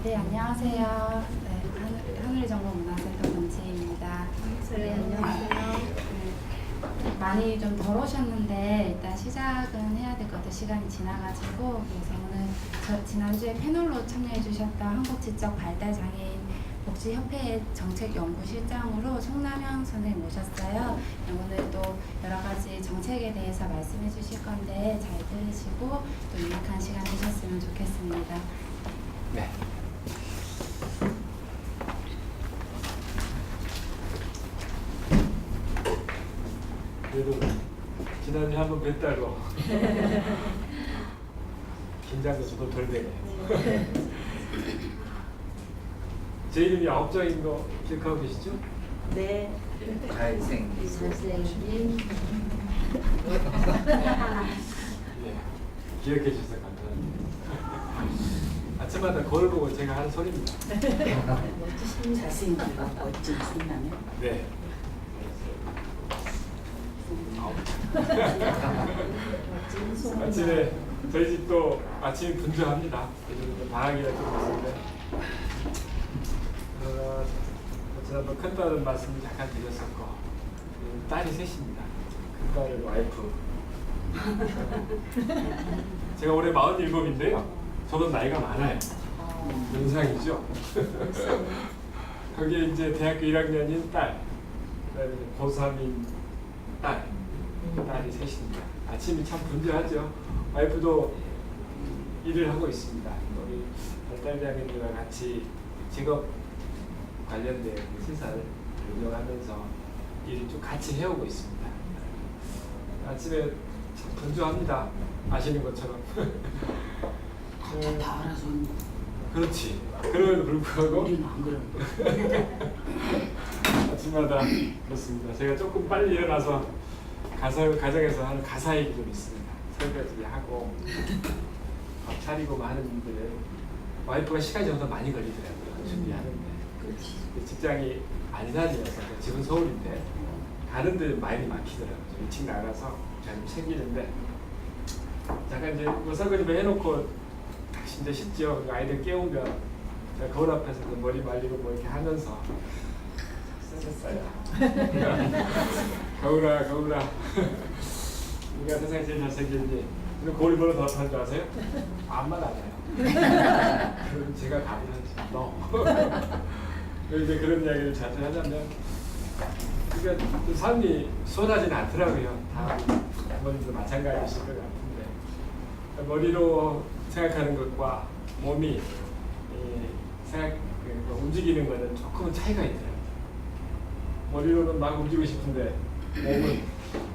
네, 안녕하세요. 네, 하늘정보문화센터 권지혜입니다. 네, 안녕하세요. 많이 좀 덜 오셨는데 일단 시작은 해야 될 것 같아요. 시간이 지나가지고. 그래서 오늘 지난주에 패널로 참여해 주셨던 한국지적발달장애인 복지협회 정책연구실장으로 송남영 선생님 모셨어요. 네, 오늘 또 여러 가지 정책에 대해서 말씀해 주실 건데 잘 들으시고 또 유익한 시간 되셨으면 좋겠습니다. 네. 그래도 지난주에 한번 뵀다고 긴장도 좀 덜 되네요. 제 이름이 9장인 거 기억하고 계시죠? 네. 잘생긴 선생님. 예, 기억해 주셔서 감사합니다. 아침마다 거울 보고 제가 하는 소리입니다. 멋지신 잘생기고 멋진 손남요. 네. 멋진 손남. 아침에 저희 집도 아침이 분주합니다. 요즘 방학이라 좀 있는데 지난번 큰딸은 말씀을 잠깐 드렸었고 딸이 셋입니다. 큰딸 와이프 제가 올해 47인데요. 저도 나이가 많아요. 연상이죠. 거기에 이제 대학교 1학년인 딸, 그다음에 고3인 딸이 셋입니다. 아침이 참 분주하죠. 와이프도 일을 하고 있습니다. 우리 발달장애인들과 같이 직업 관련된 시설을 운영하면서 일을 좀 같이 해오고 있습니다. 아침에 참 분주합니다. 아시는 것처럼. 다 알아서 하는 거. 그렇지. 그럼에도 불구하고 우리는 안 그런 아침마다 그렇습니다. 제가 조금 빨리 일어나서 가정에서 하는 가사 일이 좀 있습니다. 설거지 하고 밥 차리고 하는 일들을 와이프가 시간이 좀 더 많이 걸리더라고요. 준비하는데. 그렇지. 직장이 안산이어서 집은 서울인데 가는 데 많이 막히더라고요. 좀 일찍 나가서 좀 챙기는데 잠깐 이제 뭐 설거지 해놓고 딱 진짜 쉽죠. 아이들 깨우면 제가 거울 앞에서 머리 말리고 뭐 이렇게 하면서 쓰셨어요. 거울아 네가 세상에 제일 잘생겼니? 근데 거울이 뭐라 대답하는 줄 아세요? 암만 안 해요. 그럼 제가 답을 하지. 너. 이제 그런 이야기를 자주 하자면 그러니까 삶이 수월하지는 않더라고요. 다 부모님도 마찬가지실 것 같은데 머리로 생각하는 것과 몸이 움직이는 것은 조금은 차이가 있더라고요. 머리로는 막 움직이고 싶은데 몸은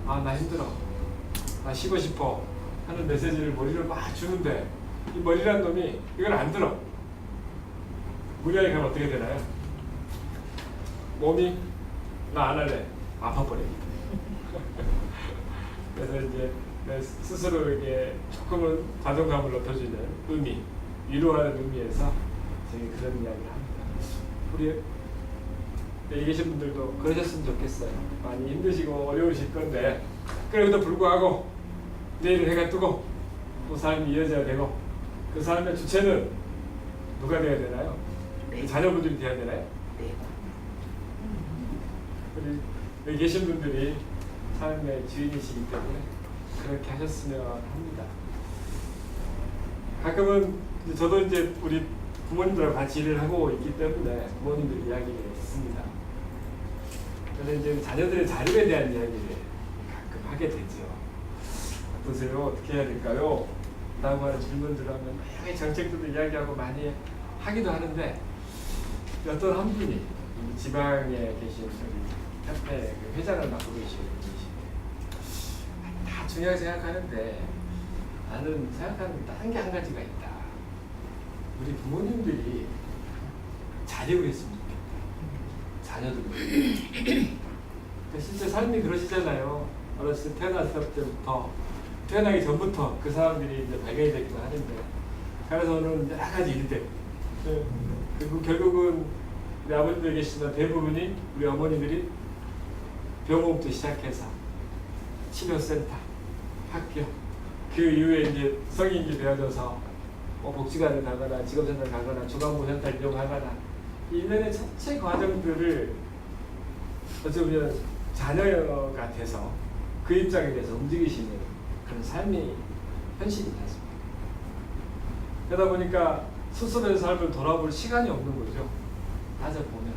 나 힘들어, 나 쉬고 싶어 하는 메시지를 머리로 막 주는데 이 머리란 놈이 이걸 안 들어. 무리하게 가면 어떻게 되나요? 몸이 나 안 할래. 아파버립니다. 그래서 이제 내 스스로에게 조금은 자존감을 높여주는 의미, 위로하는 의미에서 저희 그런 이야기를 합니다. 우리 여기 계신 분들도 그러셨으면 좋겠어요. 많이 힘드시고 어려우실 건데 그래도 불구하고 내일은 해가 뜨고 또 삶이 이어져야 되고 그 삶의 주체는 누가 되어야 되나요? 네. 자녀분들이 되어야 되나요? 네. 우리 여기 계신 분들이 삶의 주인이시기 때문에 그렇게 하셨으면 합니다. 가끔은 저도 이제 우리 부모님들과 같이 일을 하고 있기 때문에 부모님들 이야기를 듣습니다. 그래서 이제 자녀들의 자립에 대한 이야기를 가끔 하게 되죠. 어떠세요? 어떻게 해야 될까요? 라고 하는 질문들을 하면 여러 정책들도 이야기하고 많이 하기도 하는데 어떤 한 분이 지방에 계신 협회 회장을 맡고 계시는 분이신데 다 중요하게 생각하는데 나는 생각하는 다른 게 한 가지가 있다. 우리 부모님들이 자립을 했으면 좋겠다. 자녀들. 실제 삶이 그러시잖아요. 어렸을 때 태어났을 때부터 태어나기 전부터 그 사람들이 이제 발견이 되기도 하는데 그래서는 여러 가지 일이 되고 그리고 결국은 우리 아버지들 계시던 대부분이 우리 어머니들이 병원부터 시작해서 치료센터, 학교 그 이후에 이제 성인이 되어져서 복지관을 가거나 직업센터를 가거나 주간부 센터를 이용하거나 일련의 전체 과정들을 어찌 보면 자녀가 돼서 그 입장에 대해서 움직이시는 그런 삶이 현실이지 않습니까? 그러다 보니까 스스로의 삶을 돌아볼 시간이 없는 거죠. 따져보면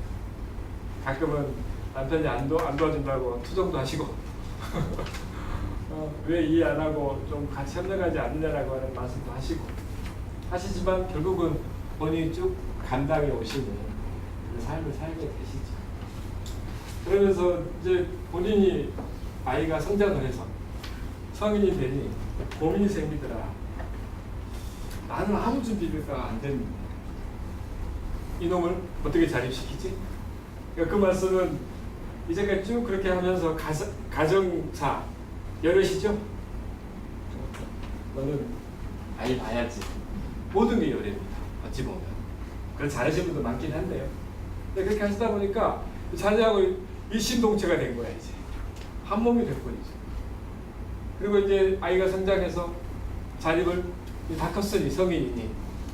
가끔은 남편이 안 도와준다고 투정도 하시고 왜 이해 안 하고 좀 같이 협력하지 않느냐라고 하는 말씀도 하시지만 결국은 본인이 쭉 감당해 오시는 그 삶을 살게 되시죠. 그러면서 이제 본인이 아이가 성장을 해서 성인이 되니 고민이 생기더라. 나는 아무 준비가 안 됐는데 이놈을 어떻게 자립시키지? 그러니까 그 말씀은 이제까지 쭉 그렇게 하면서 가정사 여럿이죠? 너는 아이 봐야지. 모든 게 여려입니다. 어찌 보면. 그래서 잘하시는 분도 많긴 한데요. 근데 그렇게 하시다 보니까 자녀하고 일심동체가 된 거야 이제. 한 몸이 될 뿐이죠. 그리고 이제 아이가 성장해서 자립을 다 컸으니 성인이니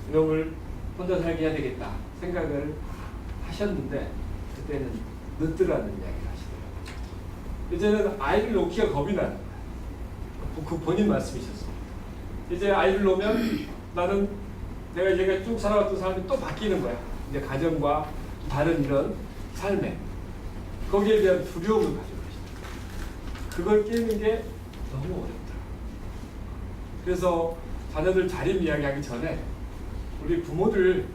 이놈을 혼자 살게 해야 되겠다 생각을 하셨는데 그때는 늦더라는 이야기를 하시더라고요. 이제는 아이를 놓기가 겁이 나는 거예요. 그 본인 말씀이셨어요. 이제 아이를 놓으면 나는 내가 이제가 쭉 살아왔던 삶이 또 바뀌는 거야. 이제 가정과 다른 이런 삶에 거기에 대한 두려움을 가지고 계시다. 그걸 깨는 게 너무 어렵다. 그래서 자녀들 자립 이야기하기 전에 우리 부모들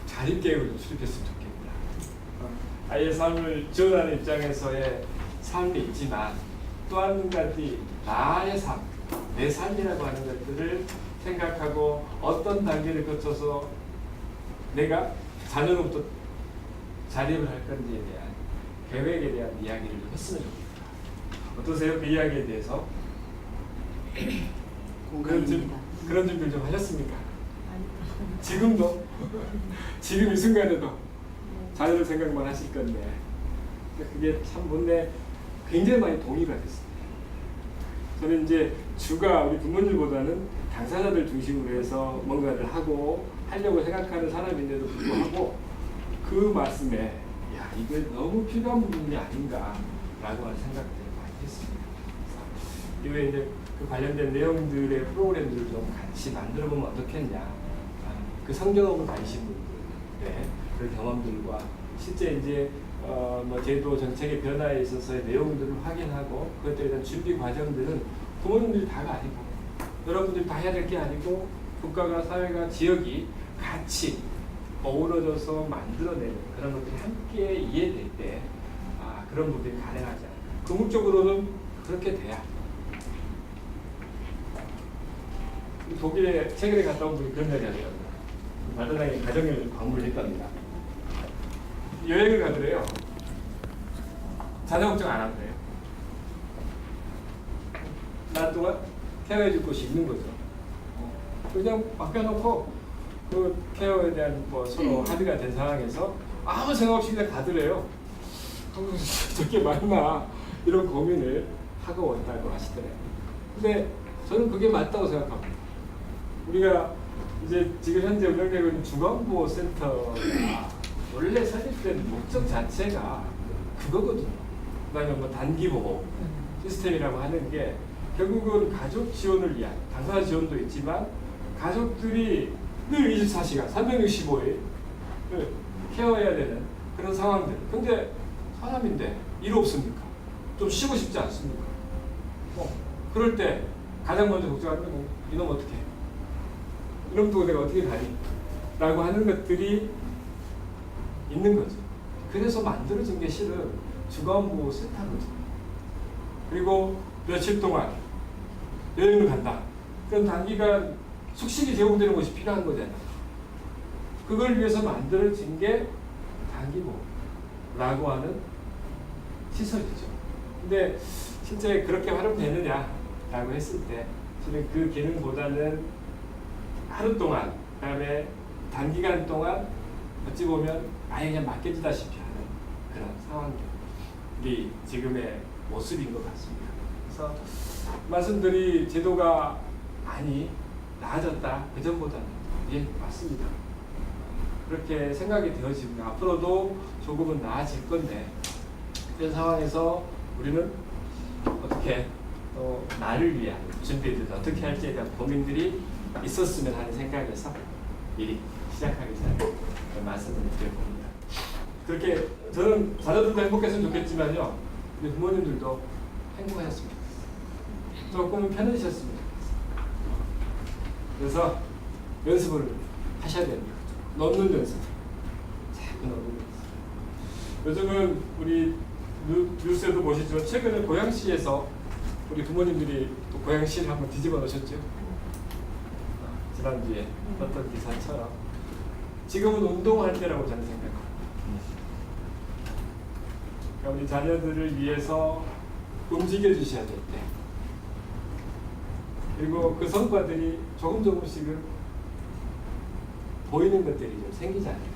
자립 계획을 좀 수립했으면 좋겠다. 아이의 삶을 지원하는 입장에서의 삶이 있지만 또 한 가지 나의 삶, 내 삶이라고 하는 것들을 생각하고 어떤 단계를 거쳐서 내가 자녀로부터 자립을 할 건지에 대한 계획에 대한 이야기를 좀 했으면 좋겠다. 어떠세요? 그 이야기에 대해서? 그런 준비를 좀 하셨습니까? 지금도? 지금 이 순간에도 자녀들 생각만 하실 건데 그게 참 본래 굉장히 많이 동의가 됐습니다. 저는 이제 주가 우리 부모님보다는 당사자들 중심으로 해서 뭔가를 하려고 생각하는 사람인데도 불구하고 그 말씀에 야 이게 너무 필요한 부분이 아닌가라고 하는 생각들을 많이 했습니다. 이후에 이제 그 관련된 내용들의 프로그램들을 좀 같이 만들어 보면 어떻겠냐. 그 성경업을 다니신 분들의 그 경험들과 실제 이제 뭐 제도 정책의 변화에 있어서의 내용들을 확인하고 그것들에 대한 준비 과정들은 부모님들이 다가 아니고 여러분들이 다 해야 될 게 아니고 국가가 사회가 지역이 같이 어우러져서 만들어내는 그런 것들이 함께 이해될 때 그런 부분이 가능하지 않을까. 궁극적으로는 그렇게 돼야. 독일에 최근에 갔다 온 분이 그런 이야기 하더라고요. 마더당이 가정을 방문을 했답니다. 여행을 가더래요. 자녀 걱정 안 한대요. 날 동안 케어해 줄 곳이 있는 거죠. 그냥 맡겨놓고 그 케어에 대한 뭐 서로 합의가 된 상황에서 아무 생각 없이 그냥 가더래요. 저게 맞나 이런 고민을 하고 왔다고 하시더래요. 근데 저는 그게 맞다고 생각합니다. 우리가 이제 지금 현재 운영되고 있는 중앙보호센터가 원래 설립된 목적 자체가 그거거든요. 그다음에 뭐 단기보호 시스템이라고 하는 게 결국은 가족 지원을 위한 당사자 지원도 있지만 가족들이 늘 24시간 365일 케어해야 되는 그런 상황들. 근데 사람인데 일 없습니까? 좀 쉬고 싶지 않습니까? 그럴 때 가장 먼저 걱정하는 건 이놈 어떻게 해? 이놈 두고 내가 어떻게 가니? 라고 하는 것들이 있는 거죠. 그래서 만들어진 게 실은 주간보호 센터거든요. 그리고 며칠 동안 여행을 간다. 그럼 단기간 숙식이 제공되는 것이 필요한 거잖아요. 그걸 위해서 만들어진 게 단기보호라고 하는 시설이죠. 근데 실제 그렇게 활용되느냐라고 했을 때 실은 그 기능보다는 하루 동안, 그 다음에 단기간 동안 어찌 보면 아예 그냥 맡겨지다시피 하는 그런 상황들이 지금의 모습인 것 같습니다. 그래서 말씀드린 제도가 많이 나아졌다. 그전보다는 예, 맞습니다. 그렇게 생각이 되어집니다. 앞으로도 조금은 나아질 건데 그런 상황에서 우리는 어떻게 나를 위한 준비를 어떻게 할지에 대한 고민들이 있었으면 하는 생각에서 미리 시작하기 전에 말씀을 드려봅니다. 그렇게 저는 자녀들도 행복했으면 좋겠지만요, 우리 부모님들도 행복하셨으면 좋겠어요. 조금은 편해지셨으면 좋겠어요. 그래서 연습을 하셔야 됩니다. 넣는 연습. 자꾸 넣는 연습. 요즘은 우리 뉴스에도 보시죠. 최근에 고양시에서 우리 부모님들이 또 고양시를 한번 뒤집어 놓으셨죠. 지난주에 어떤 기사처럼 지금은 운동할 때라고 저는 생각합니다. 그러니까 우리 자녀들을 위해서 움직여 주셔야 될 때, 그리고 그 성과들이 조금씩은 보이는 것들이 좀 생기잖아요.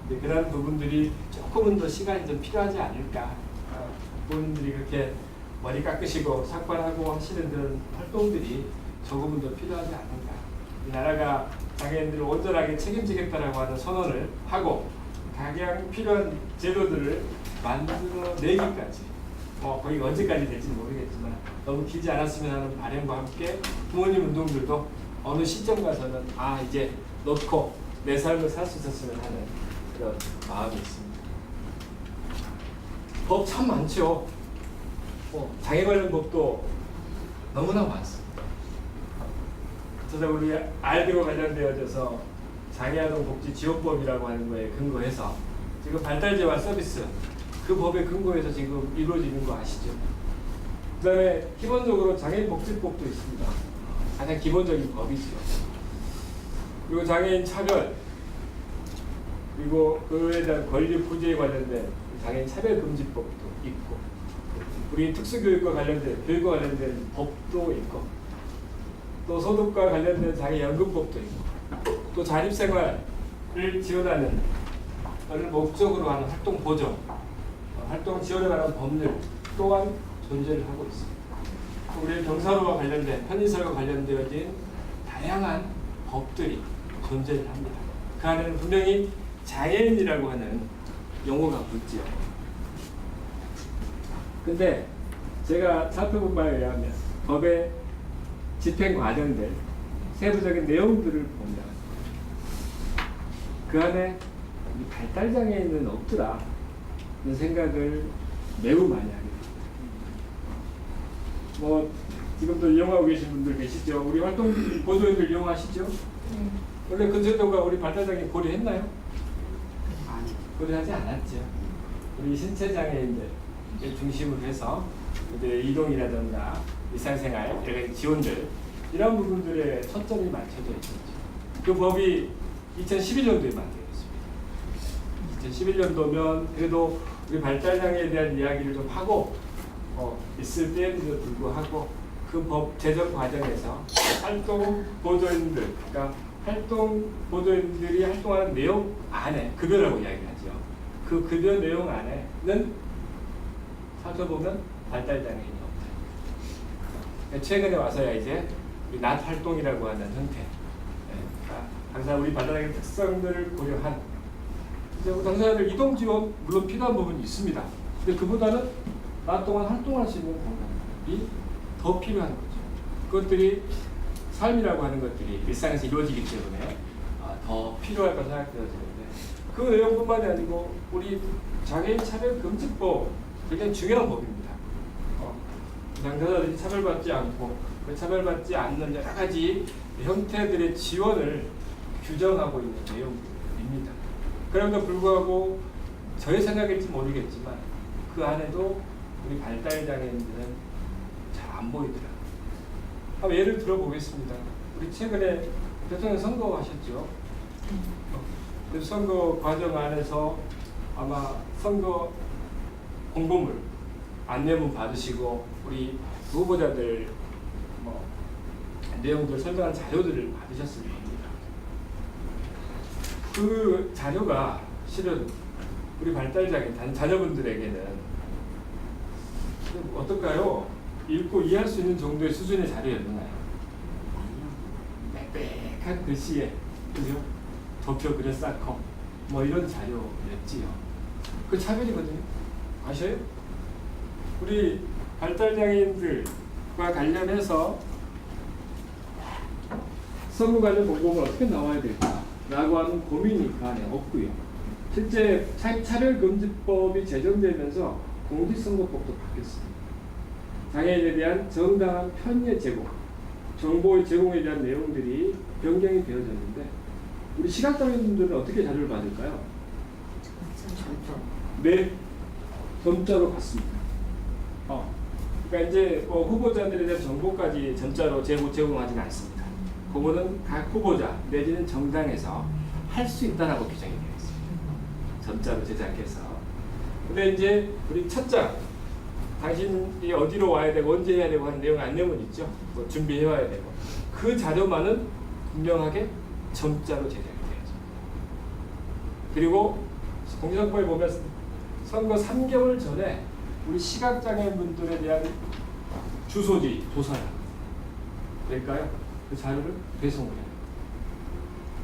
근데 그런 부분들이 조금은 더 시간이 좀 필요하지 않을까. 부모님들이 그렇게 머리 깎으시고 삭발하고 하시는 그런 활동들이 조금은 더 필요하지 않을까. 이 나라가 장애인들을 온전하게 책임지겠다라고 하는 선언을 하고 각양 필요한 제도들을 만들어내기까지 거기 언제까지 될지는 모르겠지만 너무 길지 않았으면 하는 바람과 함께 부모님 운동들도 어느 시점 가서는 이제 놓고 내 삶을 살 수 있었으면 하는 그런 마음이 있습니다. 법 참 많죠. 장애 관련 법도 너무나 많습니다. 저자 우리 아이들과 관련되어져서 장애아동복지지원법이라고 하는 거에 근거해서 지금 발달재활 서비스 그 법에 근거해서 지금 이루어지는 거 아시죠? 그 다음에 기본적으로 장애인복지법도 있습니다. 가장 기본적인 법이죠. 그리고 장애인 차별, 그리고 그에 대한 권리 부재에 관련된 장애인 차별금지법도 있고, 우리 특수교육과 관련된 법도 있고, 또 소득과 관련된 장애연금법도 있고, 또 자립생활을 지원하는 를 목적으로 하는 활동 보조, 활동 지원에 관한 법률 또한 존재를 하고 있습니다. 우리 경사로와 관련된 편의시설과 관련되어진 다양한 법들이 존재를 합니다. 그 안에는 분명히 장애인이라고 하는 용어가 붙지요. 근데 제가 살펴본 바에 의하면 법의 집행 과정들 세부적인 내용들을 보면 그 안에 발달장애인은 없더라 이런 생각을 매우 많이 하게 됩니다. 지금도 이용하고 계신 분들 계시죠? 우리 활동 보조인들 이용하시죠? 원래 근처도가 우리 발달장애인 고려했나요? 아니. 고려하지 않았죠. 우리 신체장애인들 중심으로 해서 이동이라든가 일상생활 여러 가지 지원들 이런 부분들에 초점이 맞춰져 있었죠. 그 법이 2011년도에 만들어졌습니다. 2011년도면 그래도 우리 발달장애에 대한 이야기를 좀 하고 있을 때에도 불구하고 그 법 제정 과정에서 활동 보조인들, 그러니까 활동 보조인들이 활동하는 내용 안에 급여라고 이야기하죠. 그 급여 내용 안에는 살펴보면 발달장애인이 없다. 최근에 와서야 이제 우리 낮 활동이라고 하는 형태, 그러니까 항상 우리 발달장애 특성들을 고려한 이제 당사자들 이동 지원 물론 필요한 부분이 있습니다. 근데 그보다는 낮 동안 활동할 수 있는 공간이 더 필요한 거죠. 그것들이 삶이라고 하는 것들이 일상에서 이루어지기 때문에 더 필요할 거라 생각되어지는데 그 내용뿐만이 아니고 우리 장애인 차별금지법 굉장히 중요한 법입니다. 당사자들이 차별받지 않고 그 차별받지 않는 여러 가지 형태들의 지원을 규정하고 있는 내용입니다. 그럼에도 불구하고 저의 생각일지 모르겠지만 그 안에도 우리 발달장애인들은 잘 안 보이더라고요. 한번 예를 들어보겠습니다. 우리 최근에 대통령 선거하셨죠? 그 선거 과정 안에서 아마 선거 공보물, 안내문 받으시고 우리 후보자들 내용들 설명한 자료들을 받으셨을 겁니다. 그 자료가 실은 우리 발달장애인 자녀분들에게는 어떨까요? 읽고 이해할 수 있는 정도의 수준의 자료였나요? 빽빽한 글씨에 그죠? 도표 그래 쌓고 뭐 이런 자료였지요. 그 차별이거든요. 아셔요? 우리 발달장애인들과 관련해서 선거 관련 공고가 어떻게 나와야 될까라고 하는 고민이 그 안에 없고요. 실제 차별금지법이 제정되면서 공직선거법도 바뀌었습니다. 장애인에 대한 정당한 편의 제공, 정보의 제공에 대한 내용들이 변경이 되어졌는데 우리 시각장애인분들은 어떻게 자료를 받을까요? 네, 전자로 받습니다. 그러니까 이제 후보자들에 대한 정보까지 전자로 제공하지는 않습니다. 그거는 각 후보자 내지는 정당에서 할 수 있다라고 규정이 되어 있습니다. 전자로 제작해서. 근데 이제 우리 첫 장, 당신이 어디로 와야 되고 언제 해야 되고 하는 내용 안내문 있죠. 뭐 준비해 와야 되고 그 자료만은 분명하게 전자로 제작이 되어야죠. 그리고 공직선거법에 보면 선거 3개월 전에 우리 시각장애인분들에 대한 주소지 조사를 될까요? 그 자료를 배송을 해요.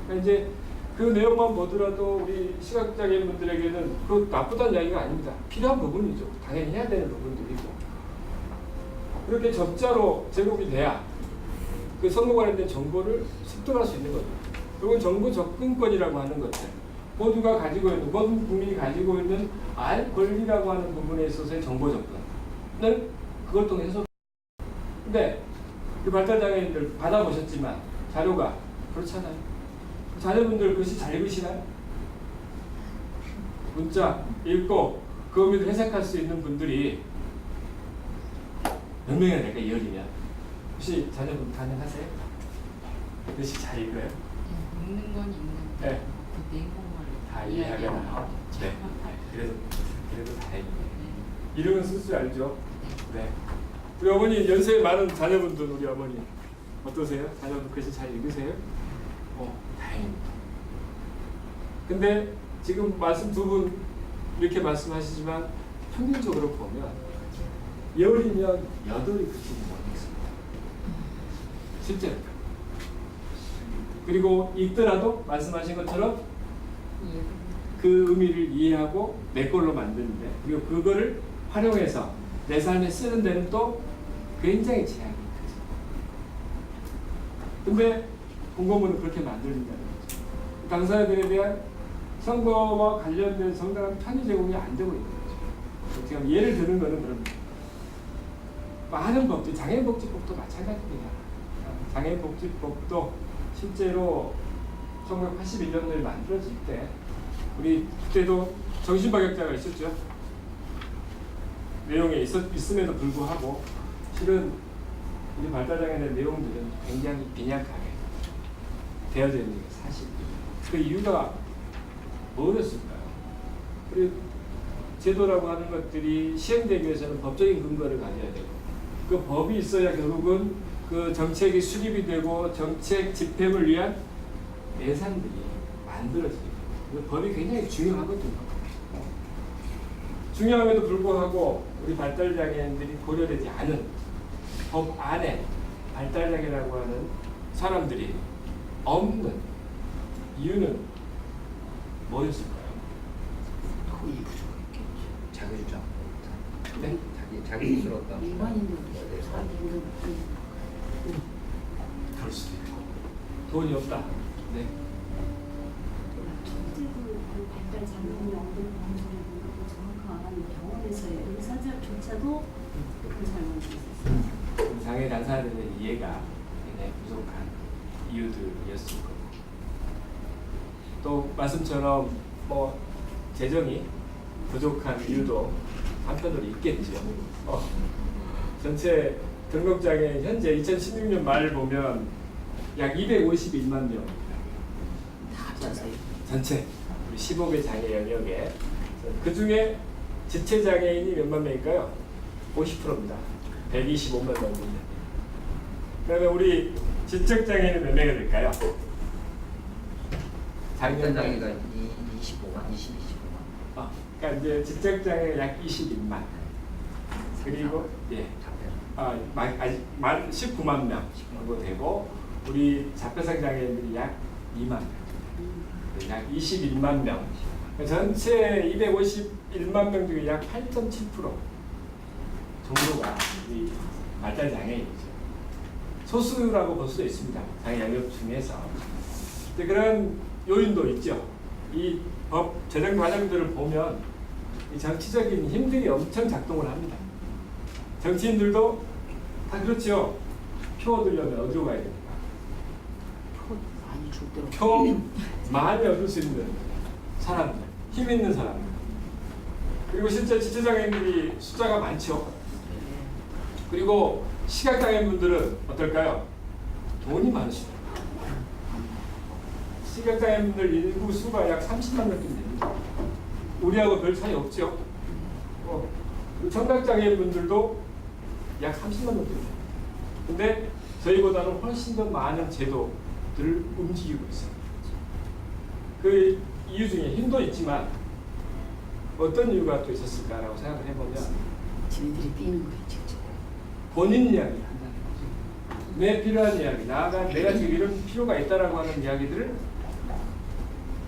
그러니까 이제 그 내용만 보더라도 우리 시각장애인분들에게는 그 나쁘다는 이야기가 아닙니다. 필요한 부분이죠. 당연히 해야 되는 부분들이고 그렇게 적자로 제공이 돼야 그 선거 관련된 정보를 습득할 수 있는 거죠. 그건 정보 접근권이라고 하는 것들 모두가 가지고 있는 모든 국민이 가지고 있는 알 권리라고 하는 부분에 있어서의 정보 접근을 그걸 통해서 근데 그 발달장애인들 받아보셨지만 자료가 그렇잖아요. 자녀분들 글씨 잘 읽으시나요? 문자 읽고 그 의미를 해석할 수 있는 분들이 몇 명이나 될까 2열이면 혹시 자녀분 가능하세요? 글씨 잘 읽어요? 읽는 건 읽는데 네. 그 내용을 다 이해하거나 네. 그래도 다행이에요. 이름은 쓸 줄 알죠? 네. 우리 어머니 연세 많은 자녀분들 우리 어머니 어떠세요? 자녀분 글씨 잘 읽으세요? 다행입니다. 근데 지금 말씀 두 분 이렇게 말씀하시지만 평균적으로 보면 10이면 8이 글씨를 못 읽습니다. 실제로. 그리고 읽더라도 말씀하신 것처럼 그 의미를 이해하고 내 걸로 만드는데 그리고 그거를 활용해서 내 삶에 쓰는 데는 또 굉장히 제약이 크죠. 근데 공고문은 그렇게 만들린다는 거죠. 당사자들에 대한 선거와 관련된 정당한 편의 제공이 안 되고 있는 거죠. 제가 예를 드는 거는 그런 많은 법들, 장애인복지법도 마찬가지입니다. 장애인복지법도 실제로 1981년도에 만들어질 때 우리 그때도 정신박약자가 있었죠. 내용에 있음에도 불구하고 실은 우리 발달장애에 대한 내용들은 굉장히 빈약하게 되어져 있는 게 사실입니다. 그 이유가 뭐였을까요? 그리고 제도라고 하는 것들이 시행되기 위해서는 법적인 근거를 가져야 되고 그 법이 있어야 결국은 그 정책이 수립이 되고 정책 집행을 위한 예산들이 만들어지게 그 법이 굉장히 중요하거든요. 중요함에도 불구하고 우리 발달장애인들이 고려되지 않은 법 안에 발달장애라고 하는 사람들이 없는 이유는 뭐였을까요? 거의 부족했겠죠. 자기 주장. 네? 자기 스스로 어떤 일반인들도 그럴 수도 있고 돈이 없다. 네. 그 발달 장애인이 없는 방송을 정확한 병원에서의 의사조차도 그 잘못이 있었어요. 장애 당사자들의 이해가 굉장히 부족한 이유들이었을 거고 또 말씀처럼 뭐 재정이 부족한 이유도 한편으로 있겠죠. 전체 등록장애 현재 2016년 말을 보면 약 251만 명 다 합쳐서 전체 우리 15개 장애 영역에 그 중에 지체 장애인이 몇만 명일까요? 50%입니다. 125만 명입니다. 그러면 우리 지적 장애인은 몇 명이 될까요? 장애가 25만, 22만. 그러니까 이제 지적 장애가 약 21만. 그리고 아직 만 19만 명 정도 되고 우리 자폐성 장애인들이 약 2만 명. 약 21만 명. 전체 251만 명 중에 약 8.7% 정도가 이 발달 장애인이죠. 소수라고 볼 수 있습니다. 장애 영역 중에서. 그런 요인도 있죠. 이 법 제정 과정들을 보면 이 정치적인 힘들이 엄청 작동을 합니다. 정치인들도 다 그렇죠. 표 얻으려면 어디로 가야 됩니까? 표 많이 줄 대로. 표 많이 얻을 수 있는 사람들, 힘 있는 사람들. 그리고 실제 지체장애인들이 숫자가 많죠. 그리고 시각장애인분들은 어떨까요? 돈이 많으시다. 시각장애인분들 인구 수가 약 30만 명 정도 됩니다. 우리하고 별 차이 없죠. 청각장애인분들도 약 30만 명 정도 됩니다. 근데 저희보다는 훨씬 더 많은 제도들을 움직이고 있어요. 그 이유 중에 힘도 있지만 어떤 이유가 또 있었을까라고 생각을 해보면 지네들이 뛰는 거예요, 직접. 본인 이야기를 한다는 거죠. 내 필요한 이야기, 나아가 내가 지금 이런 필요가 있다라고 하는 이야기들을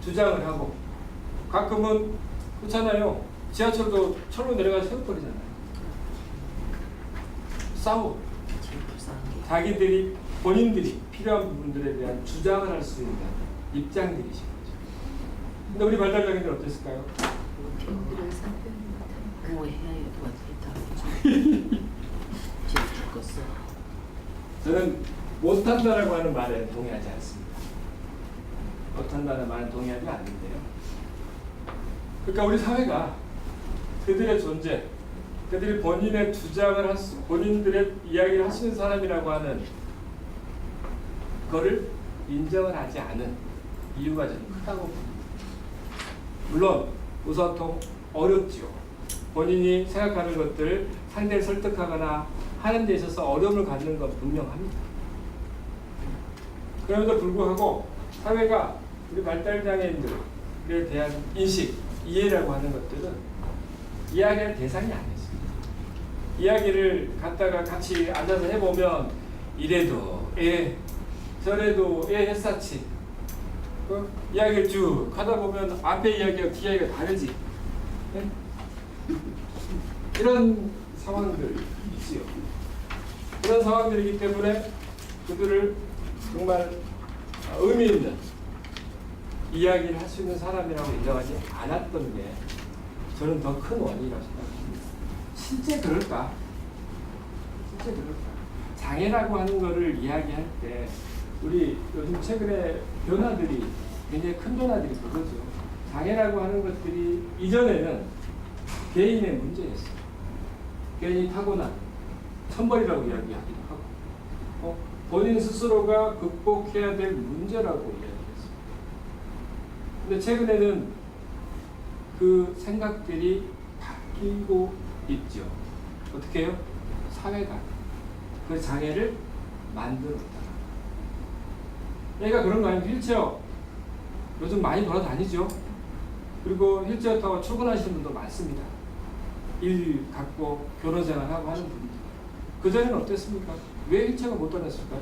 주장을 하고 가끔은 그렇잖아요. 지하철도 철로 내려가서 세워버리잖아요. 싸워. 제일 불쌍한 게. 자기들이 본인들이 필요한 부분들에 대한 주장을 할 수 있는 입장들이신 거죠. 근데 우리 발달장애인들 어땠을까요? 팬들을 보호해야 누가 됐다. 제일 죽었어. 저는 못한다라고 하는 말에 동의하지 않습니다. 못한다는 말에 동의하지 않는데요. 그러니까 우리 사회가 그들의 존재, 그들이 본인의 주장을 할 수, 본인들의 이야기를 할 수 있는 사람이라고 하는 거를 인정을 하지 않은 이유가 저는 크다고 봅니다. 물론 의사소통 어렵죠. 본인이 생각하는 것들을 상대를 설득하거나 하는 데 있어서 어려움을 갖는 건 분명합니다. 그럼에도 불구하고 사회가 우리 발달장애인들에 대한 인식, 이해라고 하는 것들은 이야기할 대상이 아니었습니다. 이야기를 갖다가 같이 앉아서 해보면 이래도 저래도 했었지. 이야기를 쭉 하다 보면 앞에 이야기와 뒤 이야기가 다르지. 네? 이런 상황들이 있지요. 그런 상황들이기 때문에 그들을 정말 의미 있는 이야기를 할 수 있는 사람이라고 인정하지 않았던 게 저는 더 큰 원인이라고 생각합니다. 실제 그럴까? 실제 그럴까? 장애라고 하는 거를 이야기할 때 우리 요즘 최근에 변화들이 굉장히 큰 변화들이 그거죠. 장애라고 하는 것들이 이전에는 개인의 문제였어요. 개인이 타고난 천벌이라고 이야기하기도 하고 본인 스스로가 극복해야 될 문제라고 이야기했어요. 근데 최근에는 그 생각들이 바뀌고 있죠. 어떻게 해요? 사회가 그 장애를 만들었다. 얘가 그런 거 아니면 휠체어 요즘 많이 돌아다니죠. 그리고 휠체어 타고 출근하시는 분도 많습니다. 일 갖고 결혼 생활하고 하는 분들. 그전에는 어땠습니까? 왜 휠체어가 못 다녔을까요?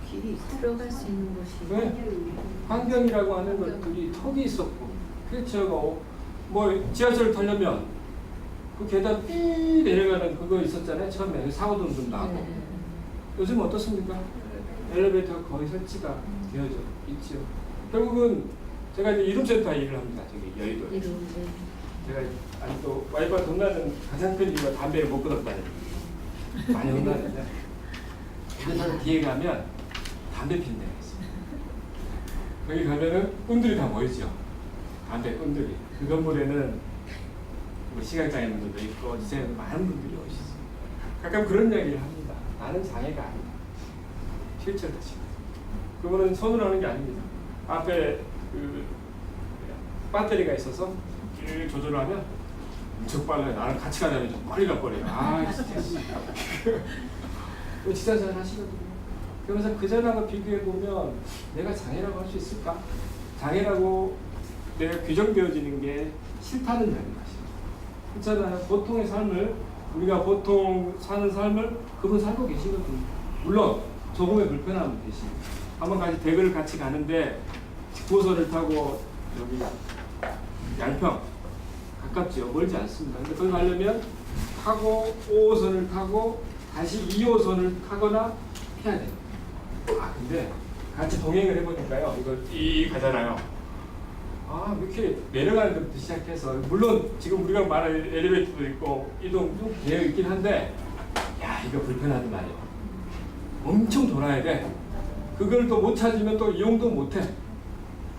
길이 들어갈 수 있는 곳이 네. 환경이라고 하는 것들이 턱이 있었고 휠체어가 뭐 지하철을 타려면 그 계단 삐 내려가는 그거 있었잖아요. 처음에 사고도 좀 나고. 요즘 어떻습니까? 엘리베이터가 거의 설치가 되어져 있죠. 결국은 제가 이제 이룸센터 일을 합니다. 저기 여의도에. 제가 아직도 와이프가 돈 나는 가장 큰 이유가 담배를 못 끊었다는 거예요. 많이 혼나는데. 그래서 뒤에 가면 담배 피는 데가 있어요. 거기 가면은 꾼들이 다 모이죠. 담배 꾼들이. 그 건물에는 뭐 시각장애인분들도 있고 지체는 많은 분들이 오시죠. 가끔 그런 이야기를 합니다. 나는 장애가 아니다. 휠체어 타시고. 그거는 손으로 하는 게 아닙니다. 앞에 그 배터리가 있어서 길 조절을 하면 엄청 빨라요. 나랑 같이 가자면 좀 빨리 가버려요. 아, 진짜. 지하철 하시거든요. 그러면서 그전하고 비교해보면 내가 장애라고 할 수 있을까? 장애라고 내가 규정되어지는 게 싫다는 이야기죠. 그렇잖아요. 보통의 삶을, 우리가 보통 사는 삶을 그분 살고 계시거든요. 물론 조금의 불편함은 계십니다. 한번 같이 대구를 같이 가는데 9호선을 타고 여기 양평 가깝죠. 멀지 않습니다. 근데 거기 가려면 타고 5호선을 타고 다시 2호선을 타거나 해야 돼요. 아 근데 같이 동행을 해보니까요. 이거 이 가잖아요. 아 이렇게 내려가는 것부터 시작해서 물론 지금 우리가 말할 엘리베이터도 있고 이동 좀 되어 있긴 한데 야 이거 불편하단 말이에요. 엄청 돌아야 돼. 그걸 또 못 찾으면 또 이용도 못해.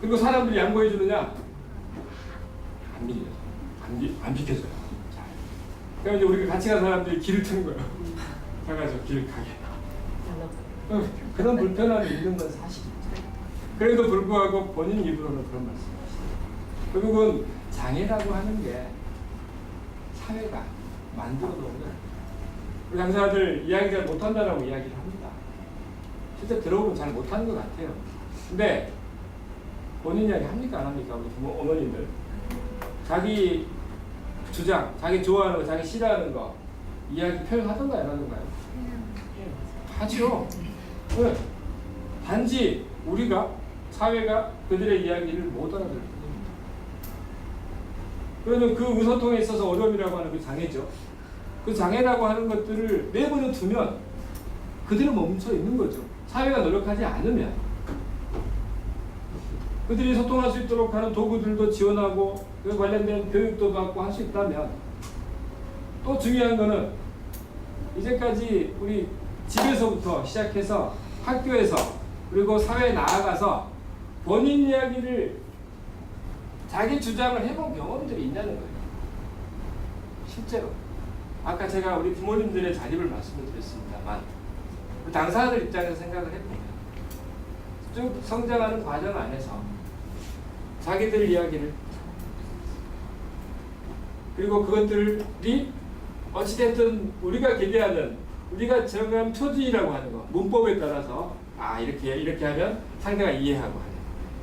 그리고 사람들이 양보해 주느냐? 안 믿어요. 안 비켜줘요. 그러니까 이제 우리가 같이 간 사람들이 길을 트는 거예요. 가가지고 길을 가게. 그런 불편함이 있는 건 사실이죠. 그래도 불구하고 본인 입으로는 그런 말씀하시죠. 결국은 장애라고 하는 게 사회가 만들어 놓은 우리 강사들 이야기 잘 못한다라고 이야기를 합니다. 실제 들어보면 잘 못하는 것 같아요. 근데 본인 이야기 합니까 안 합니까? 우리 부모 어머님들 자기 주장, 자기 좋아하는 거, 자기 싫어하는 거 이야기 표현하던가요, 안 하던가요? 하죠. 왜? 단지 우리가 사회가 그들의 이야기를 못 알아들을 뿐입니다. 그러면 그 의소통에 있어서 어려움이라고 하는 그 장애죠. 그 장애라고 하는 것들을 내버려 두면 그대로 멈춰 있는 거죠. 사회가 노력하지 않으면 그들이 소통할 수 있도록 하는 도구들도 지원하고 그 관련된 교육도 받고 할 수 있다면 또 중요한 거는 이제까지 우리 집에서부터 시작해서 학교에서 그리고 사회에 나아가서 본인 이야기를 자기 주장을 해본 경험들이 있다는 거예요. 실제로 아까 제가 우리 부모님들의 자립을 말씀을 드렸습니다만 당사자들 입장에서 생각을 해보면 쭉 성장하는 과정 안에서 자기들 이야기를 그리고 그것들이 어찌됐든 우리가 기대하는 우리가 정한 표준이라고 하는 거 문법에 따라서 아 이렇게 하면 상대가 이해하고 하는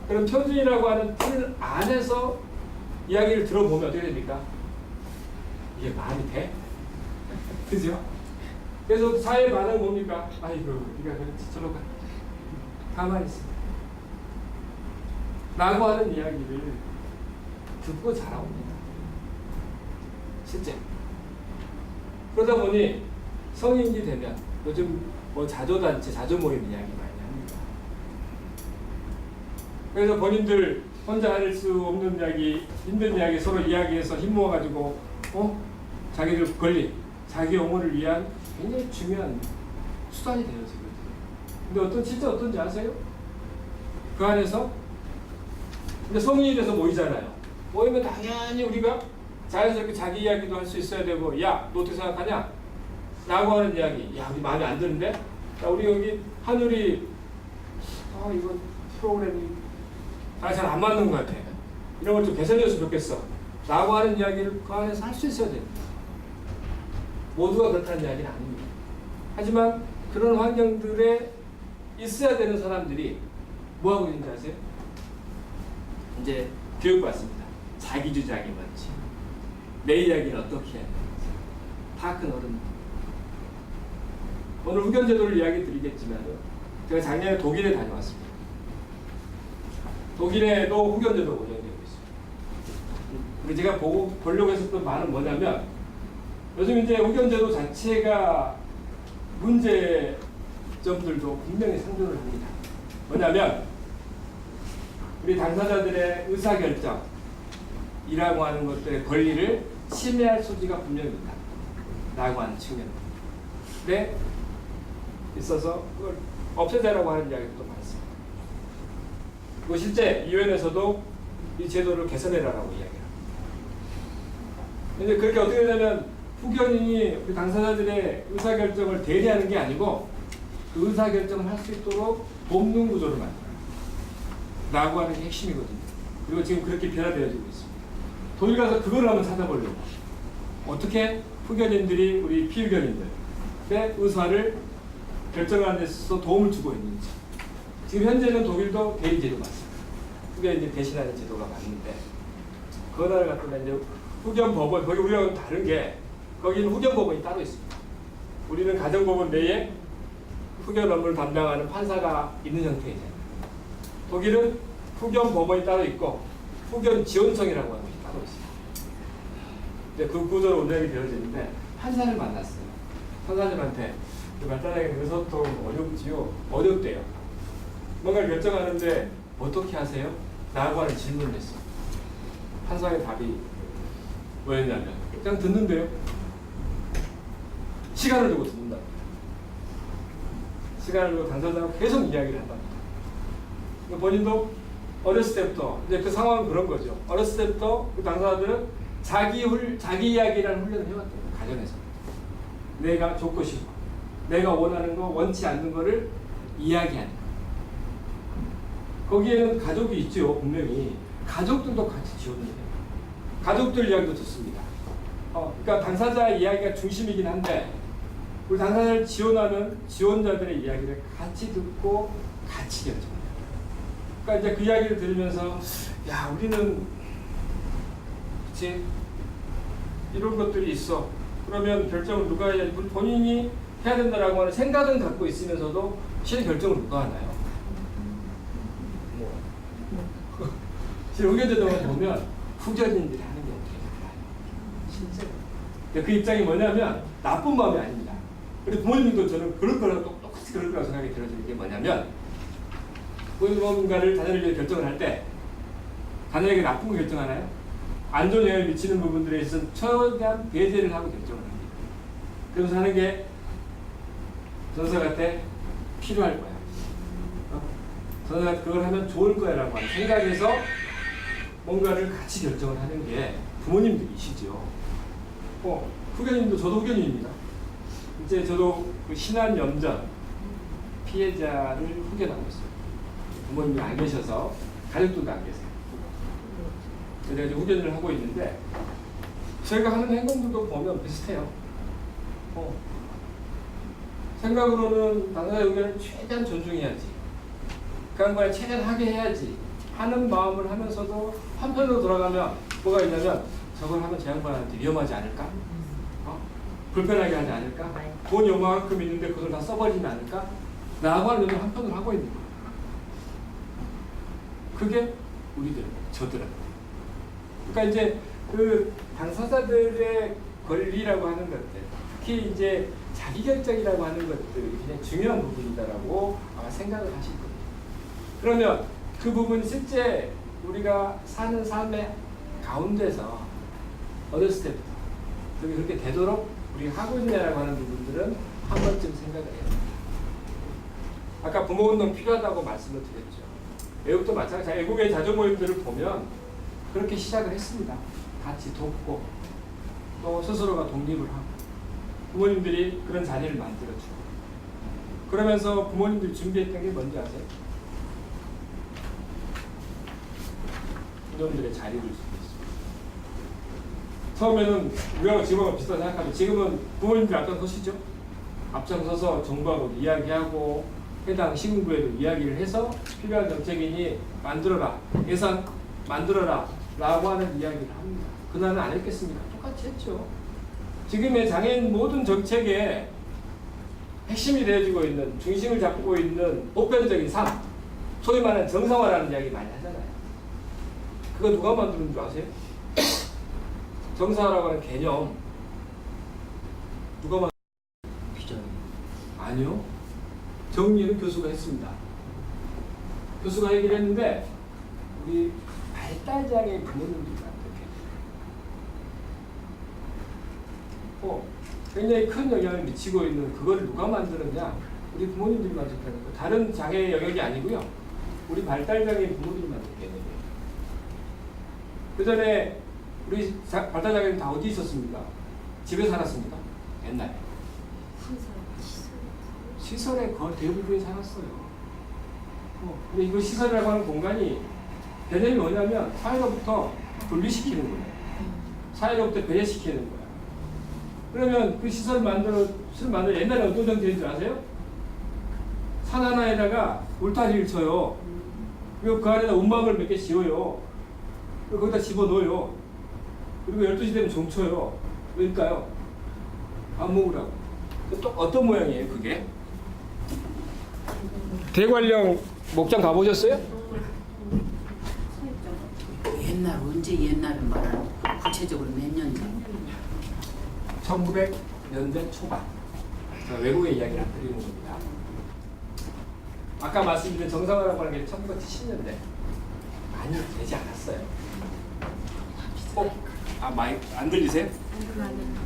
그런 표준이라고 하는 틀 안에서 이야기를 들어보면 어떻게 됩니까? 이게 말이 돼? 그죠? 그래서 사회 반응은 뭡니까? 아이고 네가 그렇지 저로 가 가만히 있어 라고 하는 이야기를 듣고 자라옵니다. 실제 그러다 보니 성인이 되면 요즘 뭐 자조단체, 자조모임 이야기 많이 합니다. 그래서 본인들 혼자 할 수 없는 이야기, 힘든 이야기 서로 이야기해서 힘 모아가지고 자기들 권리, 자기 옹호를 위한 굉장히 중요한 수단이 되어지거든요. 근데 진짜 어떤지 아세요? 그 안에서 근데 성인이 돼서 모이잖아요. 모이면 당연히 우리가 자연스럽게 자기 이야기도 할 수 있어야 되고 야, 너 어떻게 생각하냐? 라고 하는 이야기. 야, 우리 마음에 안 드는데? 야, 우리 여기 하늘이 이거 프로그램이 잘 안 맞는 것 같아. 이런 걸 좀 개선해줬으면 좋겠어. 라고 하는 이야기를 그 안에서 할 수 있어야 됩니다. 모두가 그렇다는 이야기는 아닙니다. 하지만 그런 환경들에 있어야 되는 사람들이 뭐 하고 있는지 아세요? 이제 교육받습니다. 자기 주장이 뭔지, 내 이야기를 어떻게 해야 되는지 다 큰 어른. 오늘 후견제도를 이야기 드리겠지만 제가 작년에 독일에 다녀왔습니다. 독일에도 후견제도가 운영되고 있습니다. 제가 보려고 했었던 말은 뭐냐면 요즘 이제 후견제도 자체가 문제점들도 분명히 상존을 합니다. 뭐냐면 우리 당사자들의 의사결정이라고 하는 것들의 권리를 침해할 소지가 분명히 있다. 라고 하는 측면에 있어서 그걸 없애자라고 하는 이야기도 많습니다. 그리고 실제 유엔에서도 이 제도를 개선해라라고 이야기합니다. 근데 그렇게 어떻게 되냐면 후견인이 우리 당사자들의 의사결정을 대리하는 게 아니고 그 의사결정을 할 수 있도록 돕는 구조를 만들어요. 라고 하는 게 핵심이거든요. 그리고 지금 그렇게 변화되어지고 있습니다. 독일 가서 그걸 한번 찾아보려고. 어떻게 후견인들이 우리 피후견인들의 의사를 결정하는 데 있어서 도움을 주고 있는지. 지금 현재는 독일도 대리제도 맞습니다. 후견인들이 대신하는 제도가 맞는데 그 나라 같은 이제 후견법원, 거기 우리랑 다른 게 거기는 후견법원이 따로 있습니다. 우리는 가정법원 내에 후견 업무를 담당하는 판사가 있는 형태이잖아요. 독일은 후견 법원이 따로 있고 후견 지원청이라고 하는 것이 따로 있어요. 이제 그 구조로 운영이 되어지는데 판사를 만났어요. 판사님한테 발달장애 의소통 어렵지요? 어렵대요. 뭔가를 결정하는데 어떻게 하세요? 라고 하는 질문을 했어요. 판사의 답이 뭐였냐면 그냥 듣는데요. 시간을 두고 듣는다. 시간을 두고 당사자하고 계속 이야기를 한답니다. 본인도 어렸을 때부터 이제 그 상황은 그런 거죠. 어렸을 때부터 그 당사자들은 자기 이야기라는 훈련을 해왔대요. 가정에서 내가 좋고 싫고 내가 원하는 거 원치 않는 거를 이야기하는 거. 거기에는 가족이 있죠. 분명히 가족들도 같이 지원을 해요. 가족들 이야기도 듣습니다. 그러니까 당사자 이야기가 중심이긴 한데 우리 당사자를 지원하는 지원자들의 이야기를 같이 듣고 같이 결정해요. 그러니까 이제 그 이야기를 들으면서 야 우리는 그치 이런 것들이 있어. 그러면 결정을 누가 해야지? 본인이 해야 된다라고 하는 생각은 갖고 있으면서도 실제 결정을 누가 하나요? 지금 의견제도를 보면 후견인들이 하는 게 어떻게 달라요. 실제로. 그 입장이 뭐냐면 나쁜 마음이 아닙니다. 우리 부모님도 저는 그럴 거라고 똑같이 그럴 거라고 생각이 들어지는 게 뭐냐면 뭔가를 자녀를 위해 결정을 할 때 자녀에게 나쁜 거 결정하나요? 안 좋은 영향을 미치는 부분들에 있어서 최대한 배제를 하고 결정을 합니다. 그러면서 하는 게 전서한테 필요할 거야. 전서가 그걸 하면 좋을 거야 라고 하는 생각에서 뭔가를 같이 결정을 하는 게 부모님들이시죠. 후견인도 저도 후견인입니다. 이제 저도 그 신안 염전 피해자를 후견하고 있어요. 부모님이 안 계셔서 가족들도 안 계세요. 제가 이제 후견을 하고 있는데 저희가 하는 행동들도 보면 비슷해요. 생각으로는 당사자의 의견을 최대한 존중해야지. 그 양반에 최대한 하게 해야지 하는 마음을 하면서도 한편으로 돌아가면 뭐가 있냐면 저걸 하면 제 양반한테 위험하지 않을까? 불편하게 하지 않을까? 돈 요만큼 있는데 그걸 다 써버리지 않을까? 라고 하는 의견을 한편으로 하고 있는 거예요. 그게 우리들, 저들은. 그러니까 이제 그 당사자들의 권리라고 하는 것들, 특히 이제 자기결정이라고 하는 것들이 굉장히 중요한 부분이다라고 아마 생각을 하실 겁니다. 그러면 그 부분이 실제 우리가 사는 삶의 가운데서 어렸을 때부터 그게 그렇게 되도록 우리가 하고 있냐라고 하는 부분들은 한 번쯤 생각을 해야 됩니다. 아까 부모운동 필요하다고 말씀을 드렸죠. 외국도 마찬가지. 외국의 자조 모임들을 보면 그렇게 시작을 했습니다. 같이 돕고 또 스스로가 독립을 하고 부모님들이 그런 자리를 만들어주고 그러면서 부모님들이 준비했던 게 뭔지 아세요? 부모님들의 자리를 준비했습니다. 처음에는 우리하고 지금하고 비슷하다 생각하면 지금은 부모님들이 앞장서시죠? 앞장서서 정부하고 이야기하고 해당 시군구에도 이야기를 해서 필요한 정책인이 만들어라, 예산 만들어라 라고 하는 이야기를 합니다. 그날은 안 했겠습니까? 똑같이 했죠. 지금의 장애인 모든 정책의 핵심이 되어지고 있는, 중심을 잡고 있는 보편적인 삶, 소위 말하는 정상화라는 이야기 많이 하잖아요. 그거 누가 만드는 줄 아세요? 정상화라고 하는 개념 누가 비전. 아니요. 정리는 교수가 했습니다. 교수가 얘기를 했는데 우리 발달장애 부모님들이 굉장히 큰 영향을 미치고 있는 그거를 누가 만드느냐? 우리 부모님들이 만들다는 거예요. 다른 장애 영역이 아니고요. 우리 발달장애 부모님이 만든 개념이에요. 그 전에 우리 발달장애는 다 어디 있었습니까? 집에 살았습니까? 옛날에. 시설에 거의 대부분이 살았어요. 근데 이거 시설이라고 하는 공간이 개념이 뭐냐면 사회로부터 분리시키는 거예요. 사회로부터 배제시키는 거예요. 그러면 그 시설을 만들어 옛날에 어떤 형태인 줄 아세요? 산 하나에다가 울타리를 쳐요. 그리고 그 안에다 움막을 몇 개 씌워요. 그리고 거기다 집어넣어요. 그리고 12시 되면 종쳐요. 왜일까요? 밥 먹으라고. 또 어떤 모양이에요, 그게? 대관령 목장 가보셨어요? 옛날 언제 옛날을 말하는 구체적으로 몇 년 전? 1900년대 초반. 외국의 이야기를 안 드리는 겁니다. 아까 말씀드린 정상화라고 하는 게 1970년대 많이 되지 않았어요. 마이크 안 들리세요?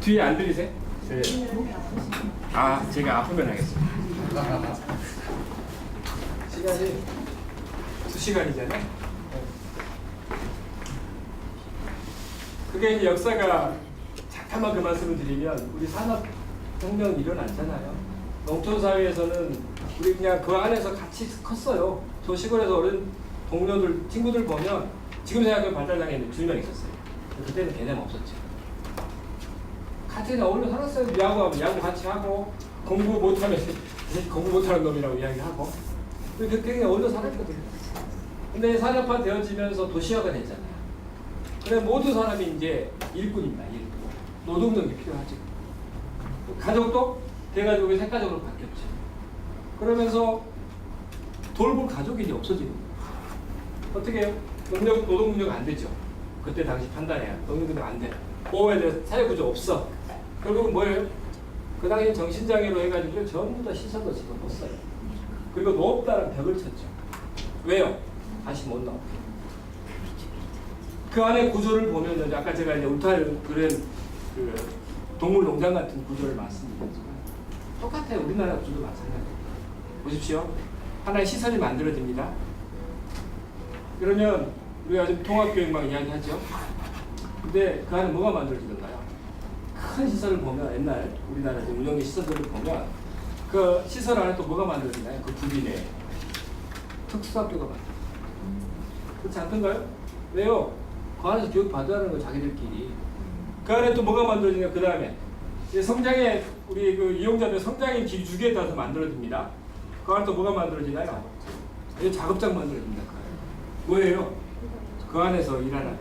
뒤에 안 들리세요? 네. 제가 아프면 하겠습니다. 시간이 2시간이잖아요. 그게 이제 역사가 잠깐만 그 말씀을 드리면 우리 산업혁명이 일어났잖아요. 농촌사회에서는 우리 그냥 그 안에서 같이 컸어요. 저 시골에서 어른 동료들, 친구들 보면 지금 생각하면 발달장애인 2명 있었어요. 그때는 개념 없었죠. 같이 어울려 살았어요. 야구하면 야구 같이 하고 공부 못하면 공부 못하는 놈이라고 이야기하고 그렇게 어울려 살았거든요. 근데 산업화 되어지면서 도시화가 됐잖아요. 그래 모든 사람이 이제 일꾼입니다. 일꾼. 노동력이 필요하죠. 가족도 대가족이 색가족으로 바뀌었죠. 그러면서 돌볼 가족이 이제 없어지는 거예요. 어떻게 해요? 노동 능력 안 되죠. 그때 당시 판단해야 노동 능력 안 돼. 보호에 대해서 사회구조 없어. 결국은 뭐예요? 그 당시 정신장애로 해가지고 전부 다 시설도 집어넣었어요. 그리고 높다는 벽을 쳤죠. 왜요? 다시 못 나오게. 그 안에 구조를 보면 아까 제가 이제 울타리 그런 그 동물 농장 같은 구조를 말씀드렸지만 똑같아요. 우리나라 구조도 마찬가지예요. 보십시오. 하나의 시설이 만들어집니다. 그러면 우리가 지금 통합교육망 이야기하죠. 근데 그 안에 뭐가 만들어지던가요? 큰 시설을 보면 옛날 우리나라 운영의 시설들을 보면 그 시설 안에 또 뭐가 만들어지나요? 그 부지 내에 특수학교가 만들어져요. 그렇지 않던가요? 왜요? 그 안에서 교육 받으라는 거 자기들끼리. 그 안에 또 뭐가 만들어지냐? 그 다음에 성장의 우리 그 이용자들 성장의 기주기에 따라서 만들어집니다. 그 안에 또 뭐가 만들어지나요? 작업장 만들어집니다. 뭐예요? 그 안에서 일하는.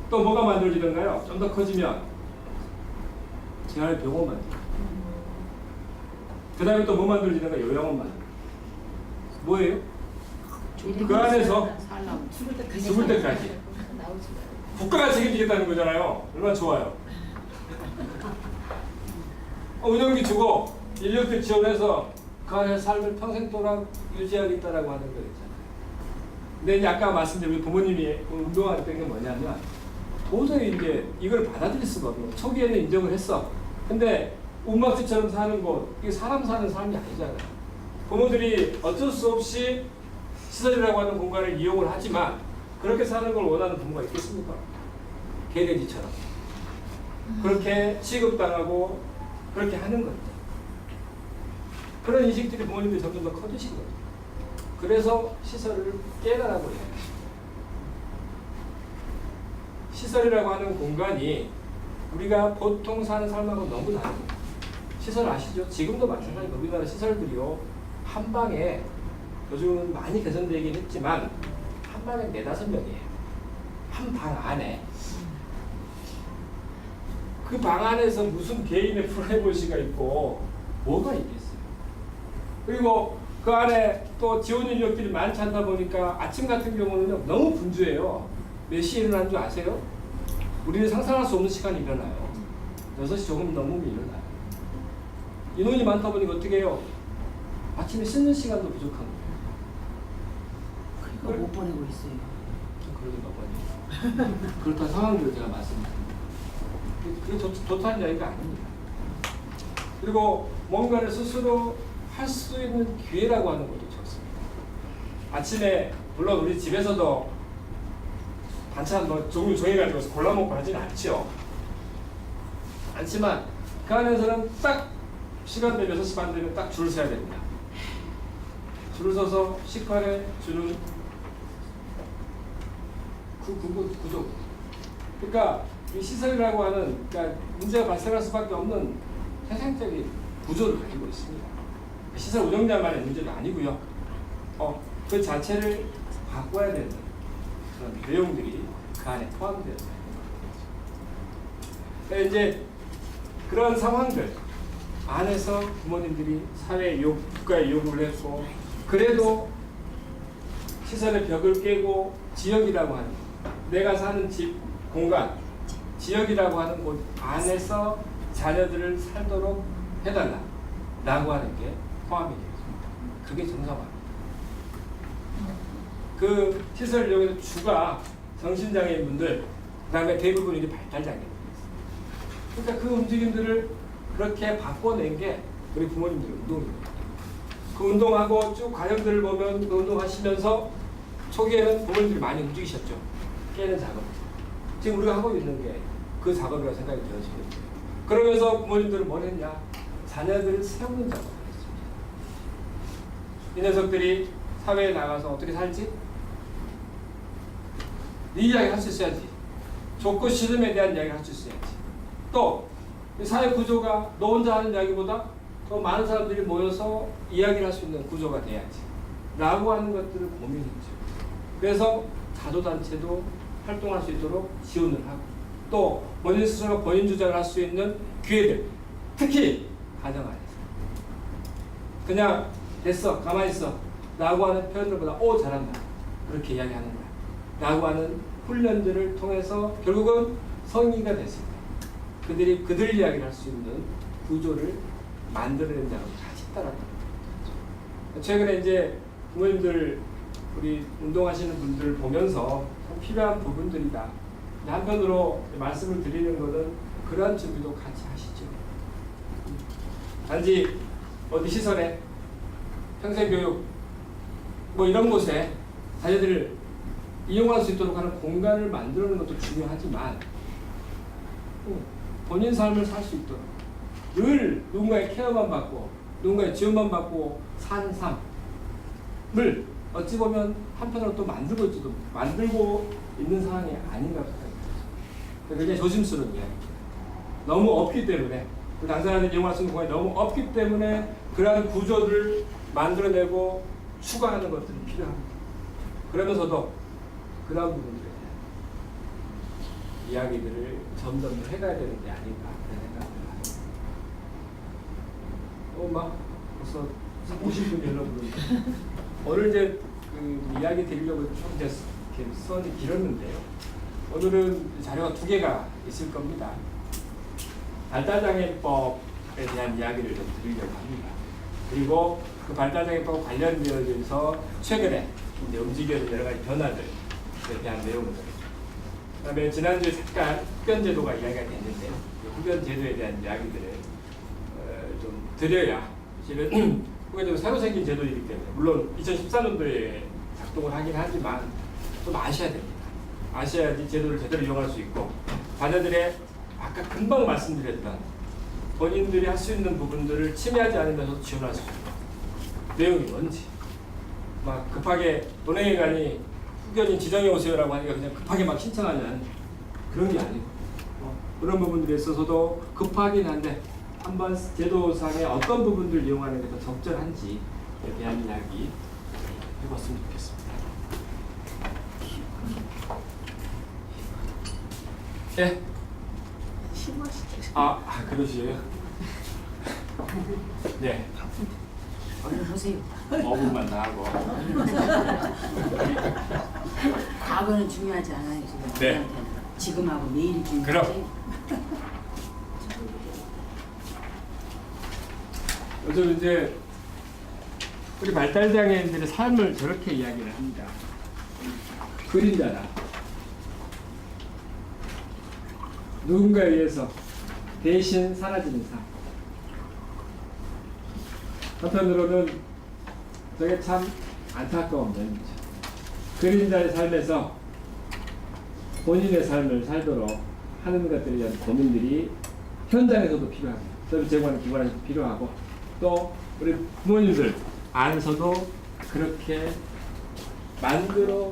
또 뭐가 만들어지던가요? 좀 더 커지면 재활병원 만들어요. 그 다음에 또 뭐 만들어지던가? 요양원 만들어요. 뭐예요? 그 안에서 죽을 때까지 국가가 책임지겠다는 거잖아요. 얼마나 좋아요. 운영비 주고 인력들 지원해서 그 안에서 삶을 평생 동안 유지하겠다라고 하는 거였잖아요. 근데 이제 아까 말씀드린 부모님이 운동할 때는 뭐냐면 도저히 이제 이걸 받아들일 수가 없는. 초기에는 인정을 했어. 근데 운막지처럼 사는 곳, 이게 사람 사는 삶이 아니잖아요. 부모들이 어쩔 수 없이 시설이라고 하는 공간을 이용을 하지만 그렇게 사는 걸 원하는 부모가 있겠습니까? 개돼지처럼. 그렇게 취급당하고 그렇게 하는 거죠. 그런 인식들이 부모님들이 점점 더 커지신 거죠. 그래서 시설을 깨달아고 해요. 시설이라고 하는 공간이 우리가 보통 사는 삶하고 너무 다릅니다. 시설 아시죠? 지금도 마찬가지로 우리나라 시설들이요. 한 방에 요즘은 많이 개선되긴 했지만 한 방에 4-5명이에요. 한 방 안에. 그 방 안에서 무슨 개인의 프라이버시가 있고 뭐가 있겠어요. 그리고 그 안에 또 지원 인력들이 많지 않다 보니까 아침 같은 경우는 너무 분주해요. 몇 시에 일어나는 줄 아세요? 우리는 상상할 수 없는 시간이 일어나요. 6시 조금 넘으면 일어나요. 인원이 많다 보니까 어떻게 해요? 아침에 씻는 시간도 부족한 거예요. 그러니까 못 보내고 있어요. 그러니까 보니 그렇다는 상황들을 제가 말씀드립니다. 그게 좋다는 이야기가 아닙니다. 그리고 뭔가를 스스로 할 수 있는 기회라고 하는 것도 좋습니다. 아침에 물론 우리 집에서도 반찬 뭐 종류 정해가지고 골라 먹고 하지는 않죠. 않지만 그 안에서는 딱 시간 되면 6시 반 되면 딱 줄을 서야 됩니다. 줄을 서서 식판에 주는 그 구조. 그러니까 이 시설이라고 하는 그러니까 문제가 발생할 수밖에 없는 태생적인 구조를 가지고 있습니다. 시설 운영자만의 문제는 아니고요. 그 자체를 바꿔야 되는 그런 내용들이 그 안에 포함되어 있는 거죠. 이제 그런 상황들 안에서 부모님들이 사회의 국가의 요구를 했고 그 그래도 시설의 벽을 깨고 지역이라고 하는 내가 사는 집 공간 지역이라고 하는 곳 안에서 자녀들을 살도록 해달라 라고 하는 게 포함이 되겠습니다. 그게 정상화입니다. 그 시설 이용해서 주가 정신장애인 분들 그 다음에 대부분 이제 발달장애인 그러니까 그 움직임들을 그렇게 바꿔낸 게 우리 부모님들의 운동입니다. 그 운동하고 쭉 과정들을 보면 그 운동하시면서 초기에는 부모님들이 많이 움직이셨죠. 깨는 작업. 지금 우리가 하고 있는 게 그 작업이라고 생각이 되어지거든요. 그러면서 부모님들은 뭘 했냐? 자녀들을 세우는 작업을 했습니다. 이 녀석들이 사회에 나가서 어떻게 살지? 네 이야기 할 수 있어야지. 좋고 싫음에 대한 이야기를 할 수 있어야지. 또 사회 구조가 너 혼자 하는 이야기보다 더 많은 사람들이 모여서 이야기를 할 수 있는 구조가 돼야지 라고 하는 것들을 고민했죠. 그래서 자조단체도 활동할 수 있도록 지원을 하고 또 본인 스스로 본인 주장을 할 수 있는 기회들 특히 가정 안에서 그냥 됐어 가만히 있어 라고 하는 표현들보다 오 잘한다 그렇게 이야기하는 거야 라고 하는 훈련들을 통해서 결국은 성인이가 됐습니다. 그들이 그들 이야기를 할 수 있는 구조를 만들어낸 작업이 같이 있다라는 거죠. 최근에 이제 부모님들 우리 운동하시는 분들 보면서 참 필요한 부분들이다. 한편으로 말씀을 드리는 것은 그러한 준비도 같이 하시죠. 단지 어디 시설에 평생교육 뭐 이런 곳에 자녀들을 이용할 수 있도록 하는 공간을 만들어내는 것도 중요하지만 본인 삶을 살 수 있도록 늘 누군가의 케어만 받고 누군가의 지원만 받고 사는 삶을 어찌 보면 한편으로 또 만들고 있는 상황이 아닌가 생각이 들어요. 굉장히 조심스러운 이야기입니다. 너무 없기 때문에 그 당사자들 이용할 수 있는 공간이 너무 없기 때문에 그러한 구조를 만들어내고 추가하는 것들이 필요합니다. 그러면서도 그런 부분들에 대한 이야기들을 점점 더 해가야 되는 게 아닌가 그런 생각을 합니다. 막 벌써 50분 열어보는데 오늘 이제 그 이야기 드리려고 좀 이제 선이 길었는데요. 오늘은 자료가 2개가 있을 겁니다. 발달장애법에 대한 이야기를 좀 드리려고 합니다. 그리고 그 발달장애법 관련되어서 최근에 이제 움직여진 여러 가지 변화들에 대한 내용들. 그다음에 지난주에 잠깐 흡연제도가 이야기가 됐는데요. 흡연제도에 대한 이야기들을 좀 드려야 실은 흡연제도 새로 생긴 제도이기 때문에 물론 2014년도에 작동을 하긴 하지만 좀 아셔야 됩니다. 아셔야지 제도를 제대로 이용할 수 있고 자녀들의 아까 금방 말씀드렸던 본인들이 할 수 있는 부분들을 침해하지 않으면서 지원할 수 있는 내용이 뭔지 막 급하게 논행위관이 후견인 지정해 오세요라고 하니까 그냥 급하게 막 신청하는 그런 게 아니고 그런 부분들에 있어서도 급하긴 한데 한번 제도상의 어떤 부분들을 이용하는 게 더 적절한지에 대한 이야기 해봤으면 좋겠습니다. 예? 그러시에요? 네. 얼른 보세요. 5분만 더 하고. 과거는 중요하지 않아요. 지금. 네. 지금하고 내일이 중요하지. 그럼. 요즘 이제 우리 발달장애인들의 삶을 저렇게 이야기를 합니다. 그림자다. 누군가에 의해서 대신 사라지는 삶. 한편으로는 저게 참 안타까운 면이죠. 그림자의 삶에서 본인의 삶을 살도록 하는 것들에 대한 고민들이 현장에서도 필요합니다. 서비스 제공하는 기관에서도 필요하고 또 우리 부모님들 안에서도 그렇게 만들어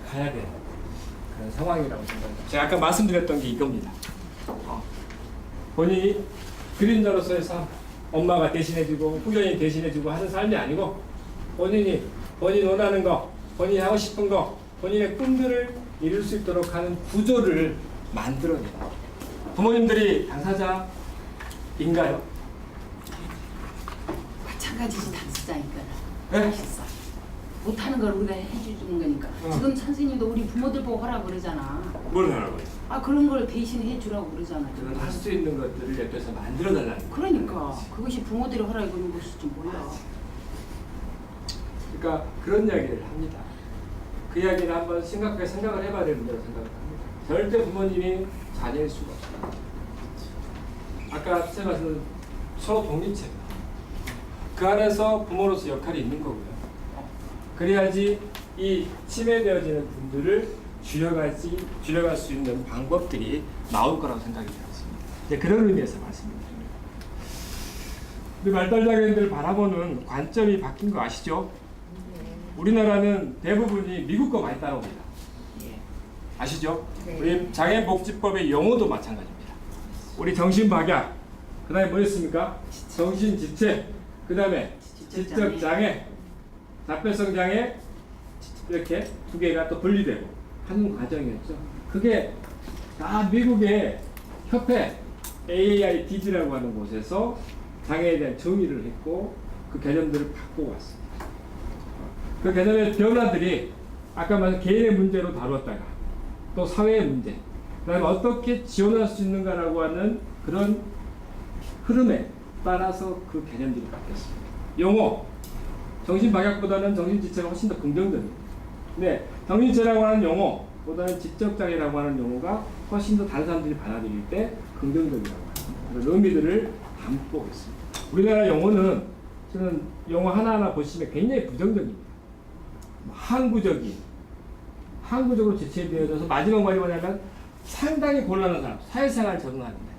가야 되는 그런 상황이라고 생각합니다. 제가 아까 말씀드렸던 게 이겁니다. 본인이 그림자로서의 삶, 엄마가 대신해주고 후견이 대신해주고 하는 삶이 아니고 본인이 본인 원하는 거, 본인이 하고 싶은 거, 본인의 꿈들을 이룰 수 있도록 하는 구조를 만들어내다. 부모님들이 당사자인가요? 마찬가지지 당사자니까. 네? 하셨어. 못하는 걸 우리가 해주는 거니까. 어. 지금 선생님도 우리 부모들 보고 하라 그러잖아. 뭘 하라고요? 아 그런 걸 대신 해주라고 그러잖아. 그건 할 수 있는 것들을 옆에서 만들어 달라는 거예요. 그러니까 그것이 부모들이 하라 그러는 것이지 뭐야. 그러니까 그런 이야기를 합니다. 그 이야기를 한번 생각을 해봐야 된다고 생각합니다. 절대 부모님이 자녀일 수가 없어요. 아까 제가 말씀드린 초독립체. 그 안에서 부모로서 역할이 있는 거고요. 그래야지 이 치매되어지는 분들을 줄여갈 수 있는 방법들이 나올 거라고 생각이 되었습니다. 이제 그런 의미에서 말씀드립니다. 우리 말달장애인들 바라보는 관점이 바뀐 거 아시죠? 우리나라는 대부분이 미국 거 많이 따라옵니다. 아시죠? 네. 우리 장애복지법의 용어도 마찬가지입니다. 우리 정신박약, 그 다음에 뭐였습니까? 정신지체, 그 다음에 지적장애, 자폐성장애, 이렇게 두 개가 또 분리되고 하는 과정이었죠. 그게 다 미국의 협회 AAID라고 하는 곳에서 장애에 대한 정의를 했고 그 개념들을 바꾸고 왔습니다. 그 개념의 변화들이 아까 말한 개인의 문제로 다루었다가 또 사회의 문제, 그 다음에 어떻게 지원할 수 있는가라고 하는 그런 흐름에 따라서 그 개념들이 바뀌었습니다. 용어, 정신박약보다는 정신지체가 훨씬 더 긍정적입니다. 근데 정신지체라고 하는 용어보다는 지적장애라고 하는 용어가 훨씬 더 다른 사람들이 받아들일 때 긍정적이라고 하는 그런 의미들을 담고 있습니다. 우리나라 용어는 저는 용어 하나하나 보시면 굉장히 부정적입니다. 항구적으로 지체되어져서 마지막 말이 뭐냐면 상당히 곤란한 사람, 사회생활 적응하는데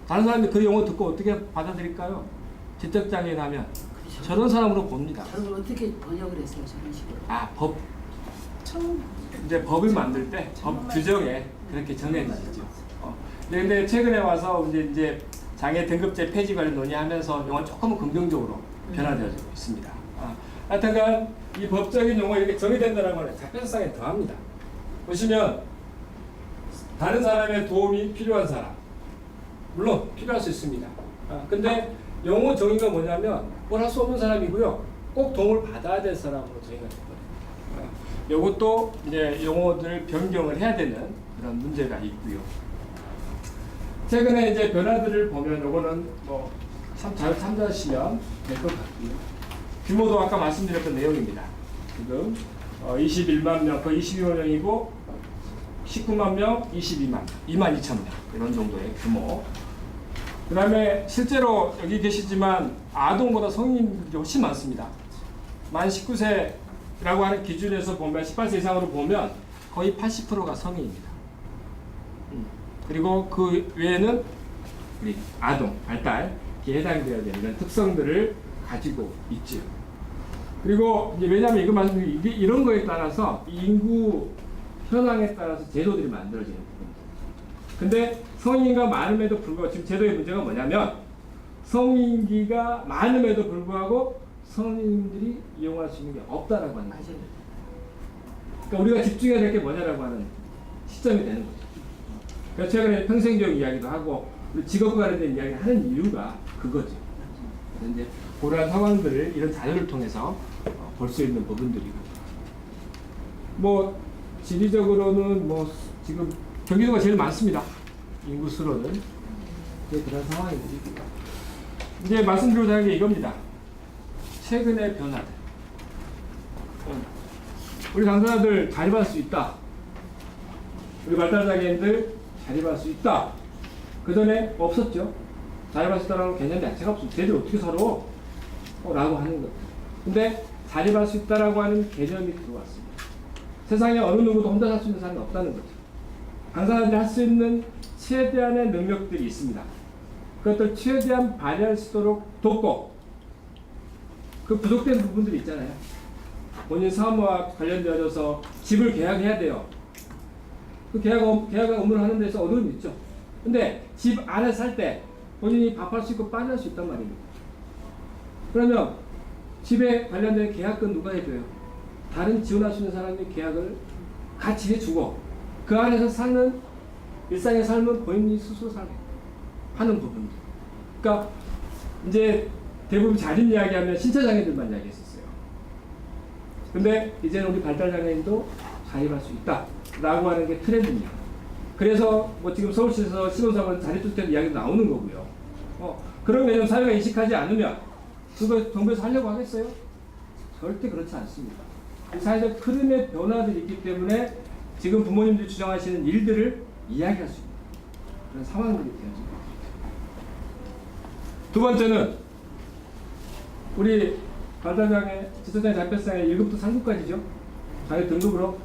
다른 사람들이 그 용어 듣고 어떻게 받아들일까요? 지적장애라면 저런 사람으로 봅니다. 저런 걸 어떻게 번역을 했어요 저런 식으로? 이제 법을 만들 때 법 규정에 그렇게 정해지죠. 근데 최근에 와서 이제 장애 등급제 폐지 관련 논의하면서 용어 조금은 긍정적으로 변화되어지고 있습니다. 하여튼간 이 법적인 용어 이렇게 정의된다는 건 자폐성에 더합니다. 보시면 다른 사람의 도움이 필요한 사람, 물론 필요할 수 있습니다. 근데 용어 정의가 뭐냐면 뭘 할 수 없는 사람이고요. 꼭 도움을 받아야 될 사람으로 정의가 되거든요. 이것도 이제 용어들 변경을 해야 되는 그런 문제가 있고요. 최근에 이제 변화들을 보면 요거는 뭐 잘 참조하시면 될 것 같고요. 규모도 아까 말씀드렸던 내용입니다. 지금 21만 명, 거의 22만 명이고 19만 명, 22만, 2만 2천 명 이런 정도의 규모. 그 다음에 실제로 여기 계시지만 아동보다 성인들이 훨씬 많습니다. 만 19세라고 하는 기준에서 보면 18세 이상으로 보면 거의 80%가 성인입니다. 그리고 그 외에는 우리 아동, 발달에 해당되어야 되는 특성들을 가지고 있죠. 그리고 이제 왜냐하면 이거 말씀드린 이런 거에 따라서 인구 현황에 따라서 제도들이 만들어지는 부분입니다. 근데 성인기가 많음에도 불구하고 지금 제도의 문제가 뭐냐면 성인기가 많음에도 불구하고 성인들이 이용할 수 있는 게 없다라고 하는 거죠. 그러니까 우리가 집중해야 될 게 뭐냐라고 하는 시점이 되는 거죠. 그래서 최근에 평생교육 이야기도 하고 우리 직업과 관련된 이야기를 하는 이유가 그거죠. 그래서 이제 그러한 상황들을 이런 자료를 통해서 볼 수 있는 부분들이고, 뭐 지리적으로는 뭐 지금 경기도가 제일 많습니다. 인구수로는 그런 상황입니다. 이제 말씀드리고자 하는 게 이겁니다. 최근의 변화들. 우리 당사자들 자립할 수 있다. 우리 발달장애인들 자립할 수 있다. 그 전에 없었죠. 자립할 수 있다는 개념 자체가 없었죠. 쟤들 어떻게 살아? 라고 하는 것. 근데 자립할 수 있다라고 하는 개념이 들어왔습니다. 세상에 어느 누구도 혼자 살 수 있는 사람이 없다는 거죠. 당사자들이 할 수 있는 최대한의 능력들이 있습니다. 그것들 최대한 발휘할 수 있도록 돕고, 그 부족된 부분들이 있잖아요. 본인 사무와 관련되어서 집을 계약해야 돼요. 그 계약 업무를 하는 데서 어려움이 있죠. 근데 집 안에 살 때 본인이 밥할 수 있고 빨리 할 수 있단 말입니다. 그러면 집에 관련된 계약은 누가 해줘요? 다른 지원할 수 있는 사람이 계약을 같이 해주고 그 안에서 사는 일상의 삶은 본인이 스스로 살게 하는 부분들. 그러니까 이제 대부분 자립 이야기하면 신체장애들만 이야기했었어요. 근데 이제는 우리 발달장애인도 가입할 수 있다라고 하는 게 트렌드입니다. 그래서 뭐 지금 서울시에서 신혼사원 자립주택 이야기도 나오는 거고요. 그런 개념 사회가 인식하지 않으면 그거 정부에서 하려고 하겠어요? 절대 그렇지 않습니다. 이 사회적 흐름의 변화들이 있기 때문에 지금 부모님들이 주장하시는 일들을 이야기할 수 있는 그런 상황들이 되어집니다. 두 번째는 우리 발달장애, 지적장애 자폐성의 1급부터 3급까지죠. 장애 등급으로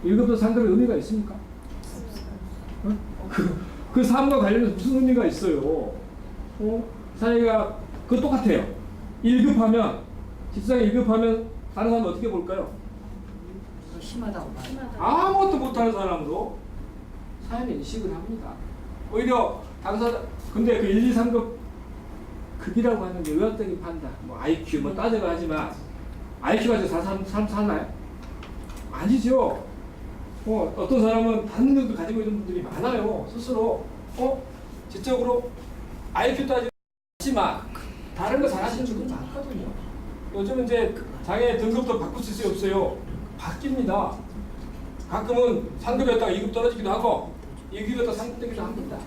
1급부터 3급의 의미가 있습니까? 그 삶과 관련해서 무슨 의미가 있어요? 사회가 그거 똑같아요. 1급하면 지적장애 1급하면 다른 사람은 어떻게 볼까요? 심하다고 봐요. 아무것도 못하는 사람으로 사회는 인식을 합니다. 오히려 당사자 근데 그 1, 2, 3급 급이라고 하는 게 의학적인 판단, 뭐 IQ 뭐 따져가 하지만 IQ 가지고 사람 사나요? 아니죠. 어떤 사람은 다른 능력도 가지고 있는 분들이 많아요. 스스로 지적으로 IQ 따지고 하지만 다른 거 잘하시는 분들 많거든요. 요즘 이제 장애 등급도 바꿀 수 없어요. 바뀝니다. 가끔은 3급이었다가 2급 떨어지기도 하고 2급이었다가 3급 되기도 합니다.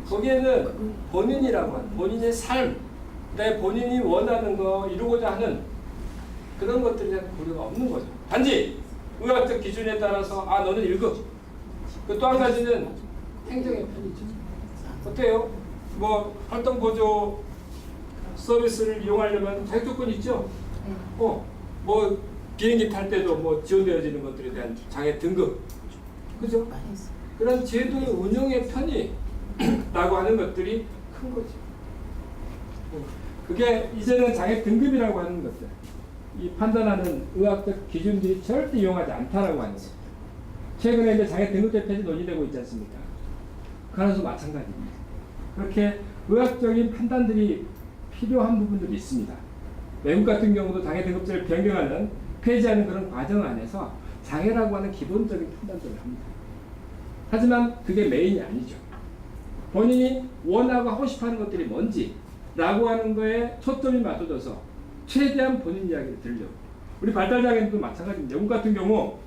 거기에는 본인이라고 하는 본인의 삶, 내 본인이 원하는 거 이루고자 하는 그런 것들에 대한 고려가 없는 거죠. 단지 의학적 기준에 따라서 너는 1급. 그 또 한 가지는 행정의 편이죠. 어때요? 뭐 활동 보조 서비스를 이용하려면 자격 조건이 있죠. 뭐 비행기 탈 때도 뭐 지원되어지는 것들에 대한 장애 등급, 그죠? 그런 제도의 운영의 편의라고 하는 것들이 큰 거죠. 그게 이제는 장애 등급이라고 하는 것들, 이 판단하는 의학적 기준들이 절대 이용하지 않다라고 하는 거죠. 최근에 이제 장애 등급제 폐지 논의되고 있지 않습니까? 그래서 마찬가지입니다. 그렇게 의학적인 판단들이 필요한 부분들이 있습니다. 외국 같은 경우도 장애 등급제를 변경하는 폐지하는 그런 과정 안에서 장애라고 하는 기본적인 판단들을 합니다. 하지만 그게 메인이 아니죠. 본인이 원하고 하고 싶어하는 것들이 뭔지 라고 하는 거에 초점이 맞춰져서 최대한 본인 이야기를 들려고. 우리 발달장애인도 마찬가지입니다. 영국 같은 경우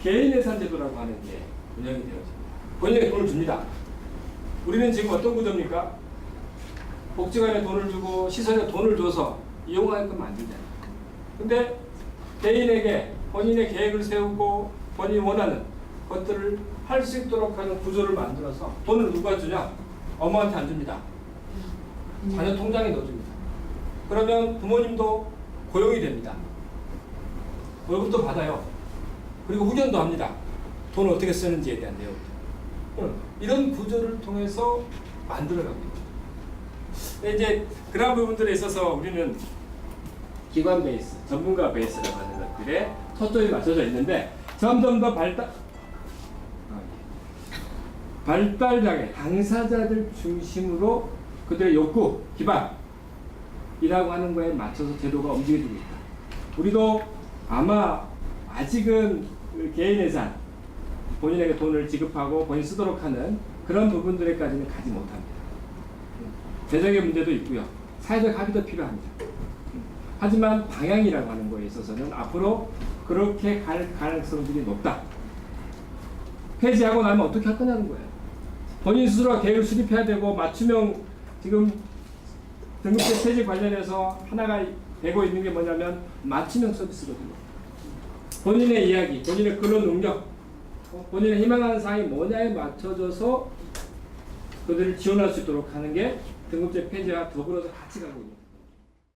개인예산 제도라고 하는 게 운영이 되어집니다. 본인에게 돈을 줍니다. 우리는 지금 어떤 구조입니까? 복지관에 돈을 주고 시설에 돈을 줘서 이용하게끔 만들잖아요. 근데 개인에게 본인의 계획을 세우고 본인이 원하는 것들을 할 수 있도록 하는 구조를 만들어서 돈을 누가 주냐? 엄마한테 안 줍니다. 자녀 통장에 넣어줍니다. 그러면 부모님도 고용이 됩니다. 월급도 받아요. 그리고 후견도 합니다. 돈을 어떻게 쓰는지에 대한 내용. 이런 구조를 통해서 만들어갑니다. 이제 그런 부분들에 있어서 우리는 기관 베이스, 전문가 베이스라고 하는 것들에 초점이 맞춰져 있는데 점점 더 발달장애 당사자들 중심으로 그들의 욕구, 기반이라고 하는 거에 맞춰서 제도가 움직여지고 있다. 우리도 아마 아직은 개인 예산, 본인에게 돈을 지급하고 본인 쓰도록 하는 그런 부분들에까지는 가지 못합니다. 재정의 문제도 있고요. 사회적 합의도 필요합니다. 하지만 방향이라고 하는 거에 있어서는 앞으로 그렇게 갈 가능성들이 높다. 폐지하고 나면 어떻게 할 거냐는 거예요. 본인 스스로가 계획을 수립해야 되고 맞춤형 지금 등급제 폐지 관련해서 하나가 되고 있는 게 뭐냐면 맞춤형 서비스거든요. 본인의 이야기, 본인의 근로 능력, 본인의 희망하는 사항이 뭐냐에 맞춰져서 그들을 지원할 수 있도록 하는 게 등급제 폐지와 더불어서 같이 가고 있는 거예요.